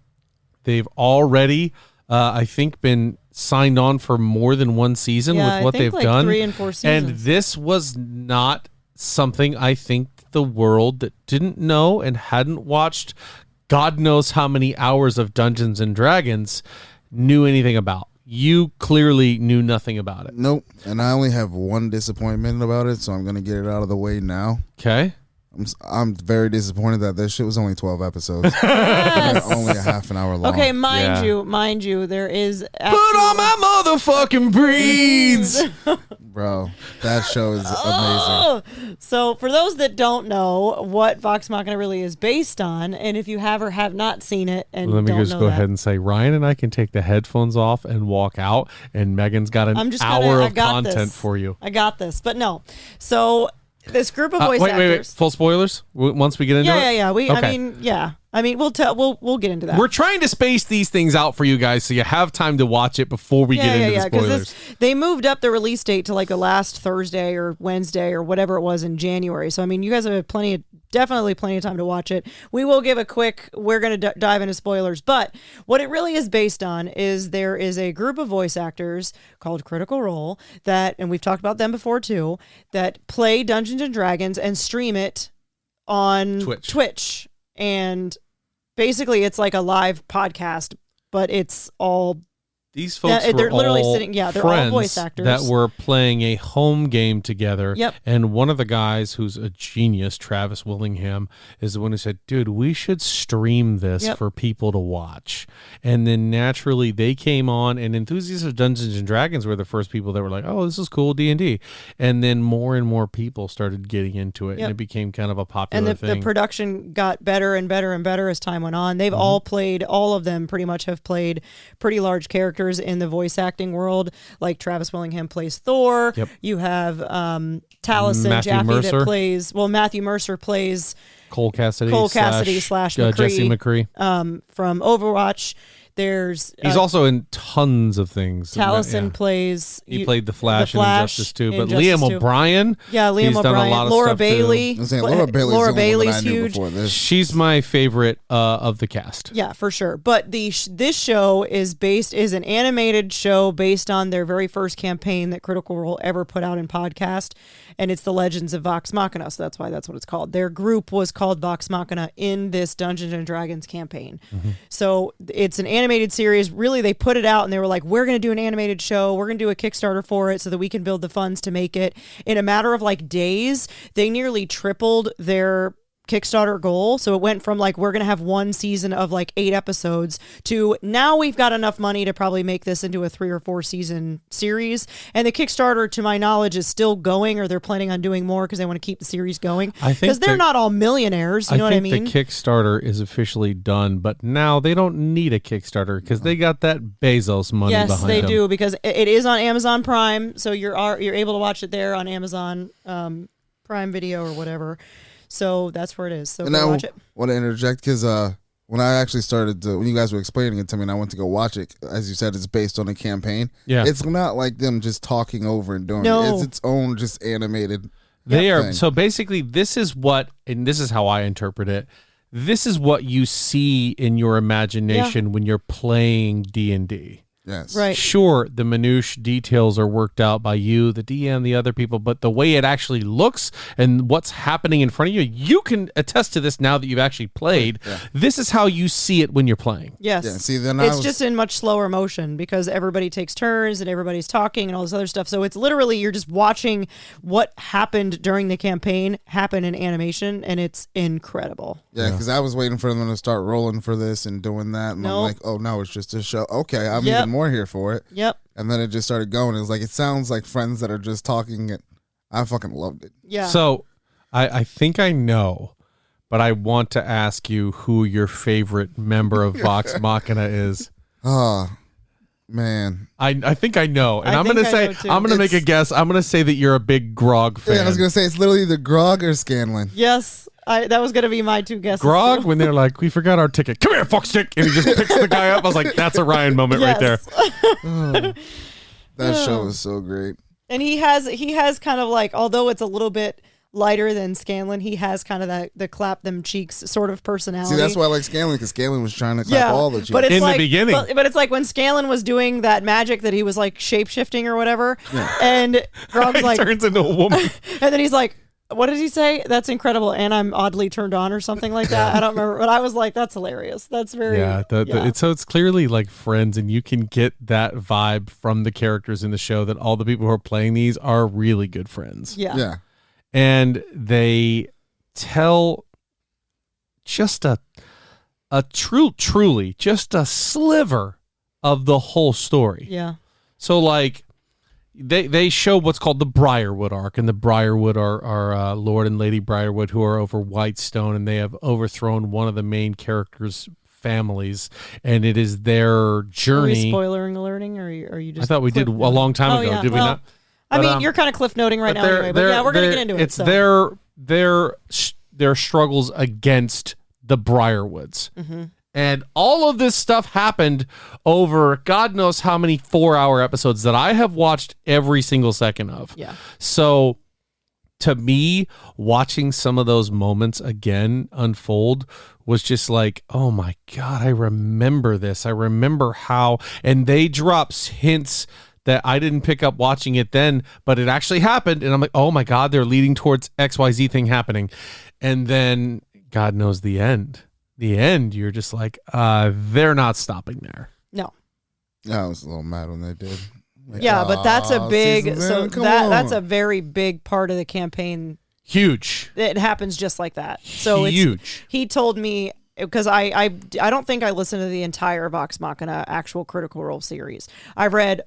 They've already, I think, been signed on for more than one season with what they've done. 3 and 4 seasons. And this was not something I think the world that didn't know and hadn't watched God knows how many hours of Dungeons and Dragons knew anything about. You clearly knew nothing about it. Nope. And I only have one disappointment about it, so I'm going to get it out of the way now. Okay. I'm very disappointed that this shit was only 12 episodes. Yes. Only a half an hour long. Okay, Yeah. mind you, there is Put on my motherfucking breeds. Bro, that show is amazing. Oh! So for those that don't know what Vox Machina really is based on, and if you have or have not seen it and Let me don't just know go that, ahead and say Ryan and I can take the headphones off and walk out, and Megan's got an hour I of got content this. for you. I got this, but no. So this group of voice wait. actors. Full spoilers once we get into it? Yeah. Okay. I mean, we'll get into that. We're trying to space these things out for you guys so you have time to watch it before we get into the spoilers. They moved up the release date to like the last Thursday or Wednesday or whatever it was in January. So I mean, you guys have definitely plenty of time to watch it. We will give a quick. We're going to dive into spoilers, but what it really is based on is there is a group of voice actors called Critical Role that, and we've talked about them before too, that play Dungeons and Dragons and stream it on Twitch. And basically it's like a live podcast, but it's all These folks they're were literally all sitting. Yeah, they're friends all voice actors that were playing a home game together. Yep. And one of the guys who's a genius, Travis Willingham, is the one who said, dude, we should stream this for people to watch. And then naturally they came on, and enthusiasts of Dungeons and Dragons were the first people that were like, oh, this is cool, D&D. And then more and more people started getting into it, and it became kind of a popular and thing. the production got better and better and better as time went on. They've all of them pretty much have played pretty large characters in the voice acting world. Like Travis Willingham plays Thor. Yep. You have Taliesin Matthew Jaffe Mercer. that plays, Matthew Mercer plays Cole Cassidy slash McCree, Jesse McCree. From Overwatch. He's also in tons of things. Taliesin plays. He played the Flash, The in Flash Injustice 2. in But Injustice Liam 2. O'Brien, Liam he's done a O'Brien, lot of Laura stuff, too. Bailey. I'm saying Laura Bailey's huge. Before this. She's my favorite of the cast. Yeah, for sure. But this show is an animated show based on their very first campaign that Critical Role ever put out in podcast, and it's the Legends of Vox Machina. So that's why that's what it's called. Their group was called Vox Machina in this Dungeons and Dragons campaign. So it's an animated series. Really, they put it out and they were like, we're going to do an animated show. We're going to do a Kickstarter for it so that we can build the funds to make it. In a matter of like days, they nearly tripled their Kickstarter goal. So it went from like, we're going to have one season of like 8 episodes to now we've got enough money to probably make this into a 3 or 4 season series. And the Kickstarter, to my knowledge, is still going, or they're planning on doing more because they want to keep the series going. Because they're not all millionaires. You know what I mean? The Kickstarter is officially done, but now they don't need a Kickstarter because they got that Bezos money behind them. Yes, they do, because it is on Amazon Prime, so you're able to watch it there on Amazon Prime Video or whatever. So that's where it is. So go watch it. I want to interject because when I actually when you guys were explaining it to me and I went to go watch it, as you said, it's based on a campaign. Yeah. It's not like them just talking over and doing it. It's its own just animated thing. So basically this is and this is how I interpret it. This is what you see in your imagination when you're playing D&D. Yes. Right. Sure, the minutiae details are worked out by you, the DM, the other people, but the way it actually looks and what's happening in front of you, you can attest to this now that you've actually played. Yeah. This is how you see it when you're playing. Yes. Yeah, see, then it's just in much slower motion because everybody takes turns and everybody's talking and all this other stuff. So it's literally you're just watching what happened during the campaign happen in animation, and it's incredible. Yeah, because I was waiting for them to start rolling for this and doing that, and I'm like, oh no, it's just a show. Okay, I'm even more here for it. Yep. And then it just started going. It was like, it sounds like friends that are just talking. I fucking loved it. Yeah. So I think I know, but I want to ask you who your favorite member of Vox Machina is. Oh, man. I think I know. And I'm going to say, I'm going to make a guess. I'm going to say that you're a big Grog fan. Yeah, I was going to say, it's literally either Grog or Scanlan. Yes. That was going to be my 2 guesses. Grog, when they're like, we forgot our ticket. Come here, fuck stick. And he just picks the guy up. I was like, that's a Ryan moment right there. That show is so great. And he has kind of like, although it's a little bit lighter than Scanlan, he has kind of the clap them cheeks sort of personality. See, that's why I like Scanlan, because Scanlan was trying to clap all the cheeks. But it's in the beginning. But it's like when Scanlan was doing that magic that he was like shape-shifting or whatever, and Grog's like... turns into a woman. And then he's like, what did he say? That's incredible, and I'm oddly turned on or something like that. I don't remember, but I was like, that's hilarious. That's very... It's clearly like friends, and you can get that vibe from the characters in the show that all the people who are playing these are really good friends. Yeah. And they tell just truly just a sliver of the whole story. Yeah. So like they show what's called the Briarwood Ark, and the Briarwood are Lord and Lady Briarwood, who are over Whitestone, and they have overthrown one of the main characters' families, and it is their journey. Are we spoilering alerting, or are you just... I thought we did a long time ago. Yeah. Did we not? I mean, you're kind of cliff noting right now anyway, but yeah, we're going to get into it. It's their struggles against the Briarwoods. Mm-hmm. And all of this stuff happened over God knows how many 4-hour episodes that I have watched every single second of. Yeah. So to me, watching some of those moments again unfold was just like, oh my God, I remember this. I remember how, and they drop hints that I didn't pick up watching it then, but it actually happened. And I'm like, oh my God, they're leading towards XYZ thing happening. And then God knows the end. The end, you're just like, they're not stopping there. No. I was a little mad when they did. Like, yeah, but that's a big, that's a very big part of the campaign. Huge. It happens just like that. So huge. He told me, because I don't think I listened to the entire Vox Machina actual Critical Role series. I've read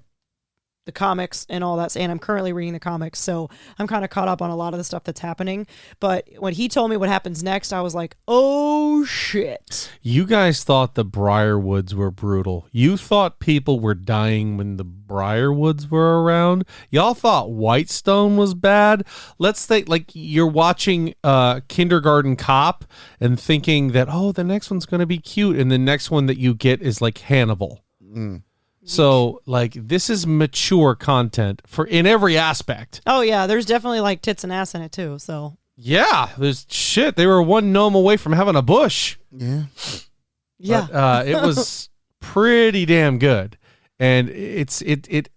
the comics and all that, and I'm currently reading the comics, so I'm kind of caught up on a lot of the stuff that's happening. But when he told me what happens next, I was like, oh shit. You guys thought the Briarwoods were brutal. You thought people were dying when the Briarwoods were around. Y'all thought Whitestone was bad. Let's think like you're watching Kindergarten Cop and thinking that, oh, the next one's going to be cute, and the next one that you get is like Hannibal. So, like, this is mature content in every aspect. Oh, yeah. There's definitely, like, tits and ass in it, too, so. Yeah. There's shit. They were one gnome away from having a bush. Yeah. Yeah. But, it was pretty damn good. And it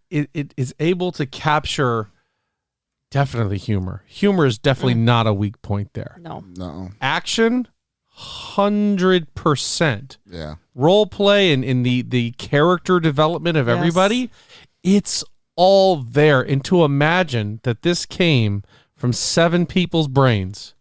is able to capture definitely humor. Humor is definitely not a weak point there. No. Action, 100%. Yeah. Role play and in the character development of everybody, it's all there. And to imagine that this came from 7 people's brains.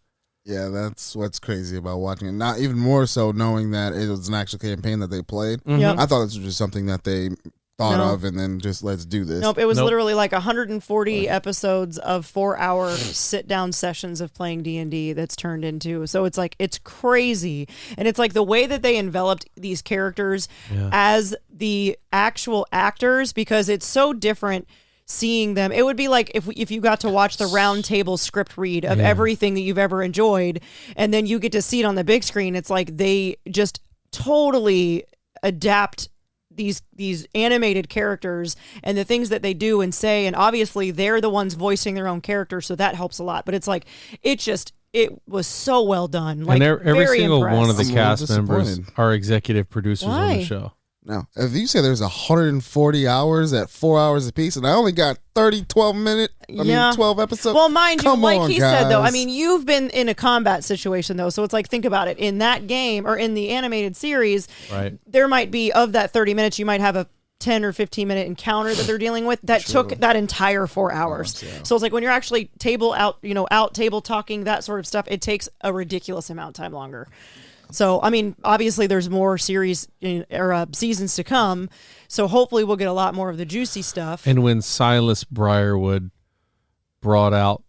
Yeah, that's what's crazy about watching it. Not even more so knowing that it was an actual campaign that they played. Yep. I thought this was just something that they thought of and then just let's do this. Nope, it was literally like 140 episodes of 4-hour sit-down sessions of playing D&D that's turned into. So it's like, it's crazy. And it's like the way that they enveloped these characters as the actual actors, because it's so different seeing them. It would be like if you got to watch the round table script read of everything that you've ever enjoyed, and then you get to see it on the big screen. It's like they just totally adapt these animated characters and the things that they do and say, and obviously they're the ones voicing their own characters, so that helps a lot. But it's like it was so well done. Like, and every single impressed. one of the I'm cast really members disappointed. are executive producers on Why? the show. Now, if you say there's 140 hours at 4 hours apiece, and I only got 12 episodes. Well, mind you, Come like on, he said, though, I guys. mean, you've been in a combat situation, though, so it's like, think about it. In that game, or in the animated series, Right. there might be, of that 30 minutes, you might have a 10 or 15 minute encounter that they're dealing with that took that entire 4 hours. So it's like when you're actually out table talking, that sort of stuff, it takes a ridiculous amount of time longer. So, I mean, obviously there's more series or seasons to come. So hopefully we'll get a lot more of the juicy stuff. And when Silas Briarwood brought out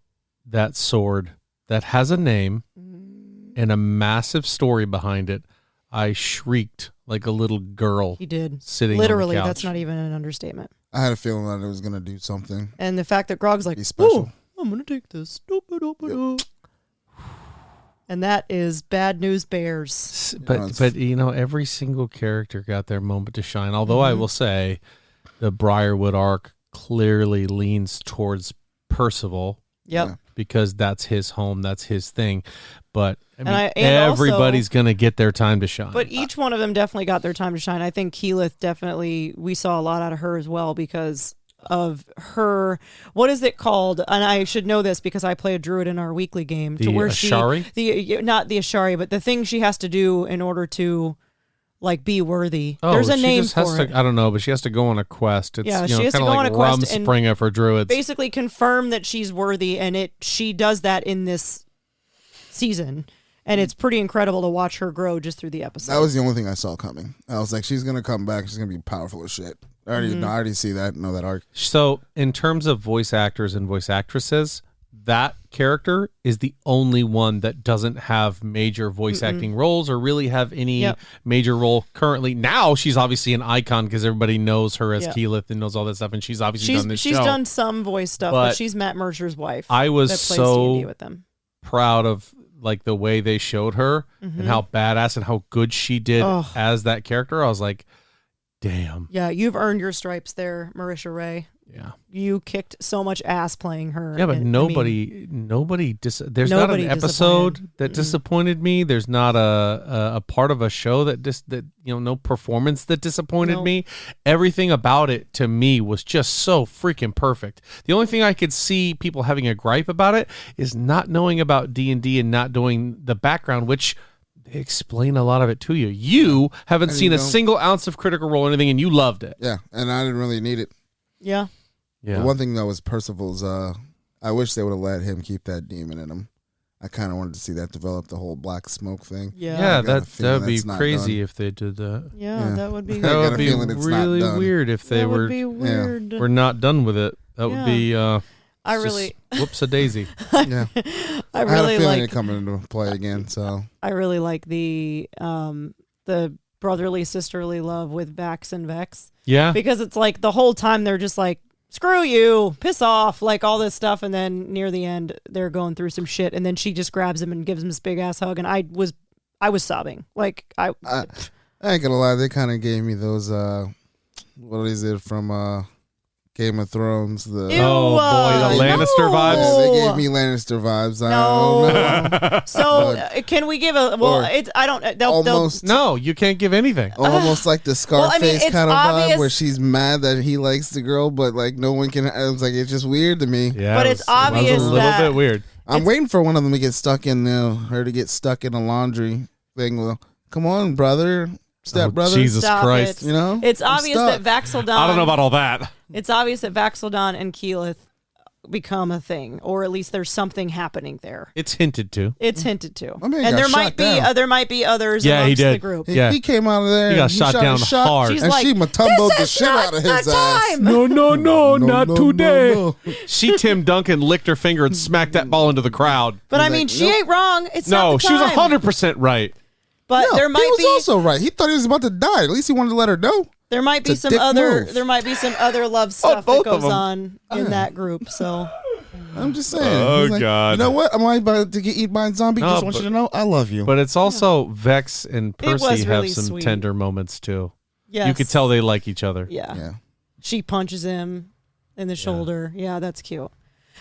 that sword that has a name and a massive story behind it, I shrieked like a little girl. He did. Sitting Literally, on the couch. that's not even an understatement. I had a feeling that it was going to do something. And the fact that Grog's like, Be special. "Ooh, I'm going to take this. And that is Bad News Bears. But every single character got their moment to shine. Although I will say, the Briarwood Ark clearly leans towards Percival. Yep. Yeah. Because that's his home, that's his thing. But I mean, and everybody's going to get their time to shine. But each one of them definitely got their time to shine. I think Keyleth definitely, we saw a lot out of her as well because of her, what is it called? And I should know this because I play a druid in our weekly game. The Ashari? Not the Ashari, but the thing she has to do in order to like be worthy. Oh, There's a she name just has for to, it. I don't know, but she has to go on a quest. It's, She has to kind go of on like a quest and Rumspringa for druids. basically confirm that she's worthy, and she does that in this season. And it's pretty incredible to watch her grow just through the episode. That was the only thing I saw coming. I was like, she's going to come back. She's going to be powerful as shit. I already see that. Know that arc. So, in terms of voice actors and voice actresses, that character is the only one that doesn't have major voice acting roles or really have any major role currently. Now she's obviously an icon because everybody knows her as Keyleth and knows all that stuff, and she's obviously done this show. She's done some voice stuff, but she's Matt Mercer's wife. I was that plays so D&D with them. proud of like the way they showed her and how badass and how good she did as that character. I was like, damn. Yeah, you've earned your stripes there, Marisha Ray. Yeah. You kicked so much ass playing her. Yeah, but there's nobody not an episode that disappointed me. There's not a part of a show that no performance that disappointed me. Everything about it to me was just so freaking perfect. The only thing I could see people having a gripe about it is not knowing about D&D and not doing the background, which they explain a lot of it to you. You haven't seen a single ounce of Critical Role or anything, and you loved it. Yeah, and I didn't really need it. Yeah. The one thing though was Percival's. I wish they would have let him keep that demon in him. I kind of wanted to see that develop, the whole black smoke thing. Yeah, that'd be crazy if they did that. Yeah, that would be. That would be really weird if they were not done with it. That would be. Whoops a daisy. Yeah, I had really a feeling like it coming into play again. So I really like the brotherly sisterly love with Vax and Vex. Yeah, because it's like the whole time they're just like, screw you, piss off, like all this stuff, and then near the end they're going through some shit, and then she just grabs him and gives him this big ass hug, and I was sobbing. Like I ain't gonna lie, they kind of gave me those. What is it from Game of Thrones? The Lannister vibes. Yeah, they gave me Lannister vibes. I don't know. So can we give a? Well, it's I don't. Almost. No, you can't give anything. Almost like the Scarface it's kind of obvious, vibe, where she's mad that he likes the girl, but like no one can. I was like, it's just weird to me. Yeah, but it's obvious it was a little bit weird. I'm waiting for one of them to get stuck in her to get stuck in a laundry thing. Well, come on, brother. Step brother. Jesus Christ. You know? It's obvious that Vax'Ldon. I don't know about all that. It's obvious that Vax'Ldon and Keyleth become a thing, or at least there's something happening there. It's hinted to. It's hinted to. I mean, and there might be others amongst the group. He came out of there. He got shot down hard. She's and like, she matumboed the shit out of his ass. No, not today. No. She Tim Duncan licked her finger and smacked that ball into the crowd. But I mean, she ain't wrong. It's not the she was time. 100% right. But there might be. He was also right. He thought he was about to die. At least he wanted to let her know. There might be some other. There might be some other love stuff that goes on in that group. So I'm just saying. Oh God! You know what? I'm about to get eaten by a zombie. Just want you to know, I love you. But it's also Vex and Percy have really some sweet. tender moments too. Yes. You could tell they like each other. Yeah. She punches him in the shoulder. Yeah, that's cute.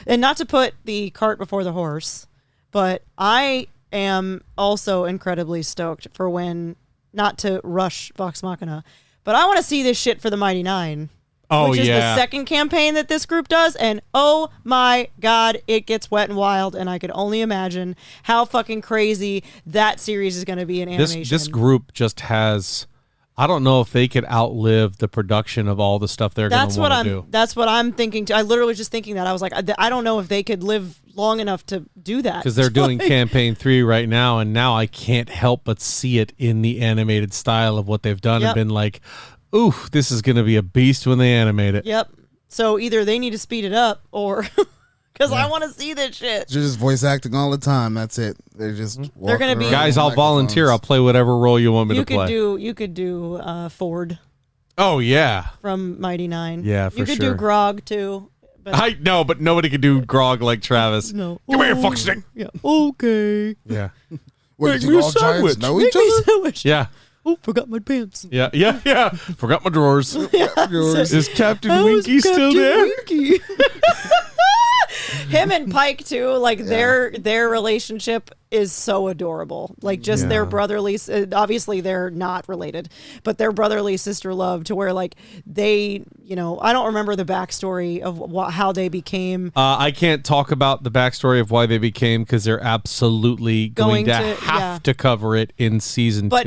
And not to put the cart before the horse, but I am also incredibly stoked for when, not to rush Vox Machina, but I want to see this shit for the Mighty Nine. Oh, which is the second campaign that this group does, and oh my God, it gets wet and wild, and I could only imagine how fucking crazy that series is going to be in animation. This group just has, I don't know if they could outlive the production of all the stuff they're going to want to do. That's what I'm thinking too. I literally was just thinking that. I was like, I don't know if they could live long enough to do that. Because they're doing campaign 3 right now, and now I can't help but see it in the animated style of what they've done and been like, ooh, this is going to be a beast when they animate it. Yep. So either they need to speed it up or because I want to see this shit. They're just voice acting all the time. That's it. They're just they're going to be guys. I'll volunteer. I'll play whatever role you want me to play. You could do Ford. Oh yeah, from Mighty Nine. Yeah, for sure. You could do Grog too. But I know, but nobody could do Grog like Travis. No. Come here, fuck stick. Yeah. Okay. Yeah. Wait, do all giants know each other? Yeah. Oh, forgot my pants. Yeah. Forgot my drawers. Is Captain Winky still there? Winky. Him and Pike too, like their relationship is so adorable. Like just their brotherly, obviously they're not related, but their brotherly sister love to where like they, I don't remember the backstory of how they became. I can't talk about the backstory of why they became because they're absolutely going to have to cover it in season 2. But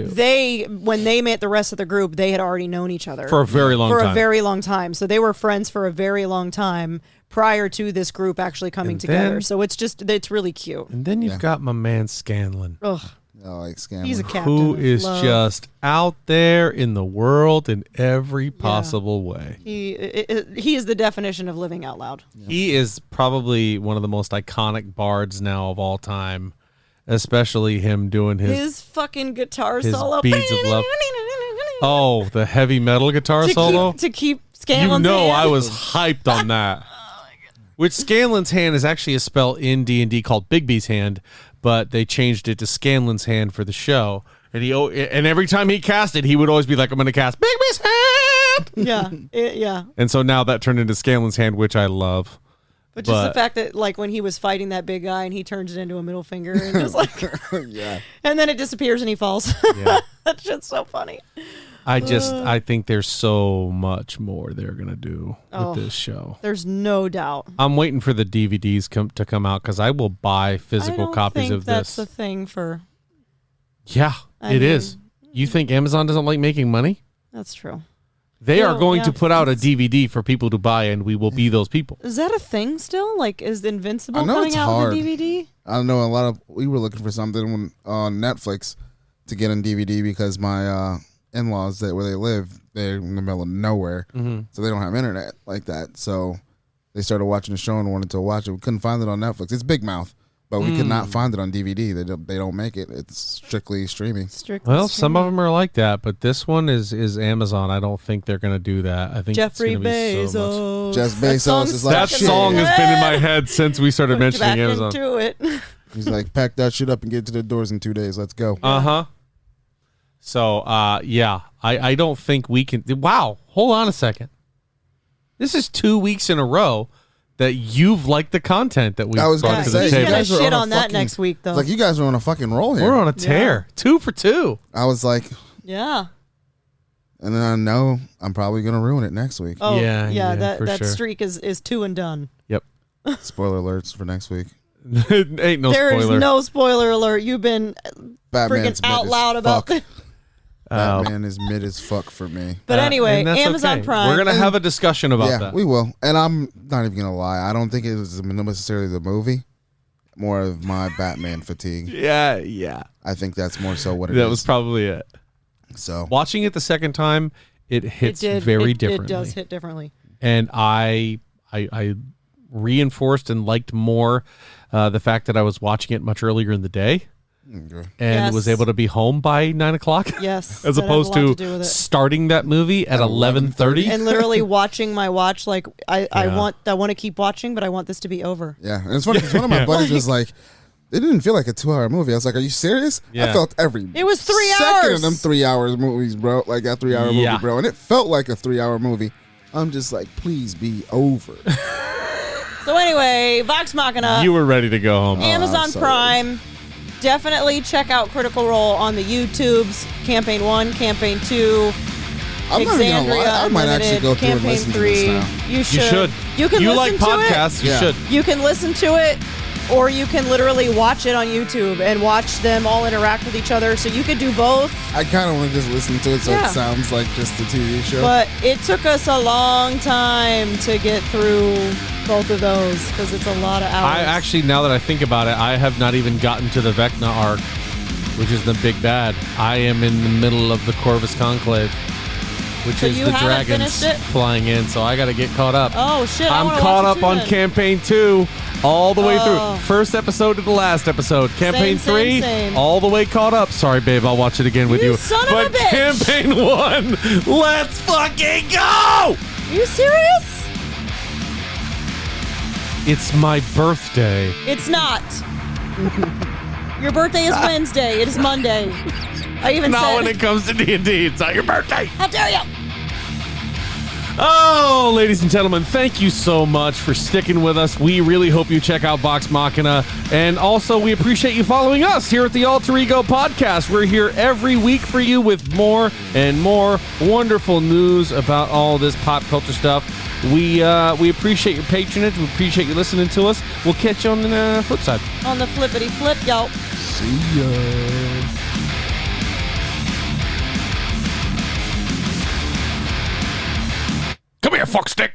when they met the rest of the group, they had already known each other for a very long time. So they were friends for a very long time prior to this group actually coming together. So it's really cute. And then you've got my man Scanlan. Ugh. I like Scanlan. He's a captain. Who is just out there in the world in every possible way. He is the definition of living out loud. Yeah. He is probably one of the most iconic bards now of all time, especially him doing his fucking guitar solo. Beads of Love. Oh, the heavy metal guitar solo? To keep Scanlan's hand. I was hyped on that. Which Scanlan's hand is actually a spell in D&D called Bigby's hand, but they changed it to Scanlan's hand for the show. And every time he cast it, he would always be like, I'm going to cast Bigby's hand! Yeah. And so now that turned into Scanlan's hand, which I love. But just the fact that like when he was fighting that big guy and he turns it into a middle finger and just like... And then it disappears and he falls. Yeah. That's just so funny. I think there's so much more they're going to do with this show. There's no doubt. I'm waiting for the DVDs to come out because I will buy physical copies of this. That's the thing for... Yeah, it is. You think Amazon doesn't like making money? That's true. They are going to put out a DVD for people to buy, and we will be those people. Is that a thing still? Like, is Invincible coming out on DVD? I don't know. We were looking for something on Netflix to get on DVD because my... in-laws where they live, they're in the middle of nowhere, so they don't have internet like that. So they started watching the show and wanted to watch it. We couldn't find it on Netflix. It's Big Mouth, but we could not find it on DVD. They don't make it. It's strictly streaming. Some of them are like that, but this one is Amazon. I don't think they're going to do that. I think Jeffrey it's Bezos. So much. Jeff Bezos is like that song has been in my head since we started mentioning Amazon. Into it. He's like, pack that shit up and get to the doors in 2 days. Let's go. So, I don't think we can... Wow, hold on a second. This is 2 weeks in a row that you've liked the content that we brought to the table. He's going to shit on that next week, though. It's like, you guys are on a fucking roll here. We're on a tear. 2 for 2. I was like... Yeah. And then I know I'm probably going to ruin it next week. Oh, yeah, that streak is 2 and done. Yep. Spoiler alerts for next week. Ain't no There spoiler. is no spoiler alert. You've been freaking out loud about this. Batman is mid as fuck for me. But anyway, and that's Amazon okay. Prime. We're gonna have a discussion about that. We will. And I'm not even gonna lie. I don't think it was necessarily the movie. More of my Batman fatigue. Yeah. I think that's more so what it is. That was probably it. So watching it the second time, it hits very differently. It does hit differently. And I reinforced and liked more the fact that I was watching it much earlier in the day. And was able to be home by 9 o'clock. Yes, as opposed to starting that movie at 11:30 and literally watching my watch. Like I want to keep watching, but I want this to be over. Yeah, and it's funny because one of my buddies was like, "It didn't feel like a 2-hour movie." I was like, "Are you serious?" Yeah. I felt every. It was 3 second hours. of them 3 hours movies, bro. Like that 3 hour movie, bro, and it felt like a 3 hour movie. I'm just like, please be over. So anyway, Vox Machina. You were ready to go home. Amazon Prime. Definitely check out Critical Role on the YouTubes. Campaign 1, Campaign 2. I'm not even gonna lie. I might actually go through and Campaign listen 3. to this now. You should. You can listen like to podcasts? It. You should. You can listen to it, or you can literally watch it on YouTube and watch them all interact with each other. So you could do both. I kind of want to just listen to it so it sounds like just a TV show. But it took us a long time to get through both of those because it's a lot of hours. I actually, now that I think about it, I have not even gotten to the Vecna arc, which is the big bad. I am in the middle of the Corvus Conclave, which is the dragons flying in, so I got to get caught up. Oh, shit. I'm caught up on Campaign 2 all the way through. First episode to the last episode. Campaign 3, all the way caught up. Sorry, babe, I'll watch it again with you. Son of a bitch. Campaign 1, let's fucking go! Are you serious? It's my birthday. It's not. Your birthday is Wednesday. It is Monday. I even not said, when it comes to D&D. It's not your birthday. How dare you? Oh, ladies and gentlemen, thank you so much for sticking with us. We really hope you check out Vox Machina. And also, we appreciate you following us here at the Alter Ego Podcast. We're here every week for you with more and more wonderful news about all this pop culture stuff. We appreciate your patronage. We appreciate you listening to us. We'll catch you on the flip side. On the flippity flip, y'all. See ya. Come here, fuckstick.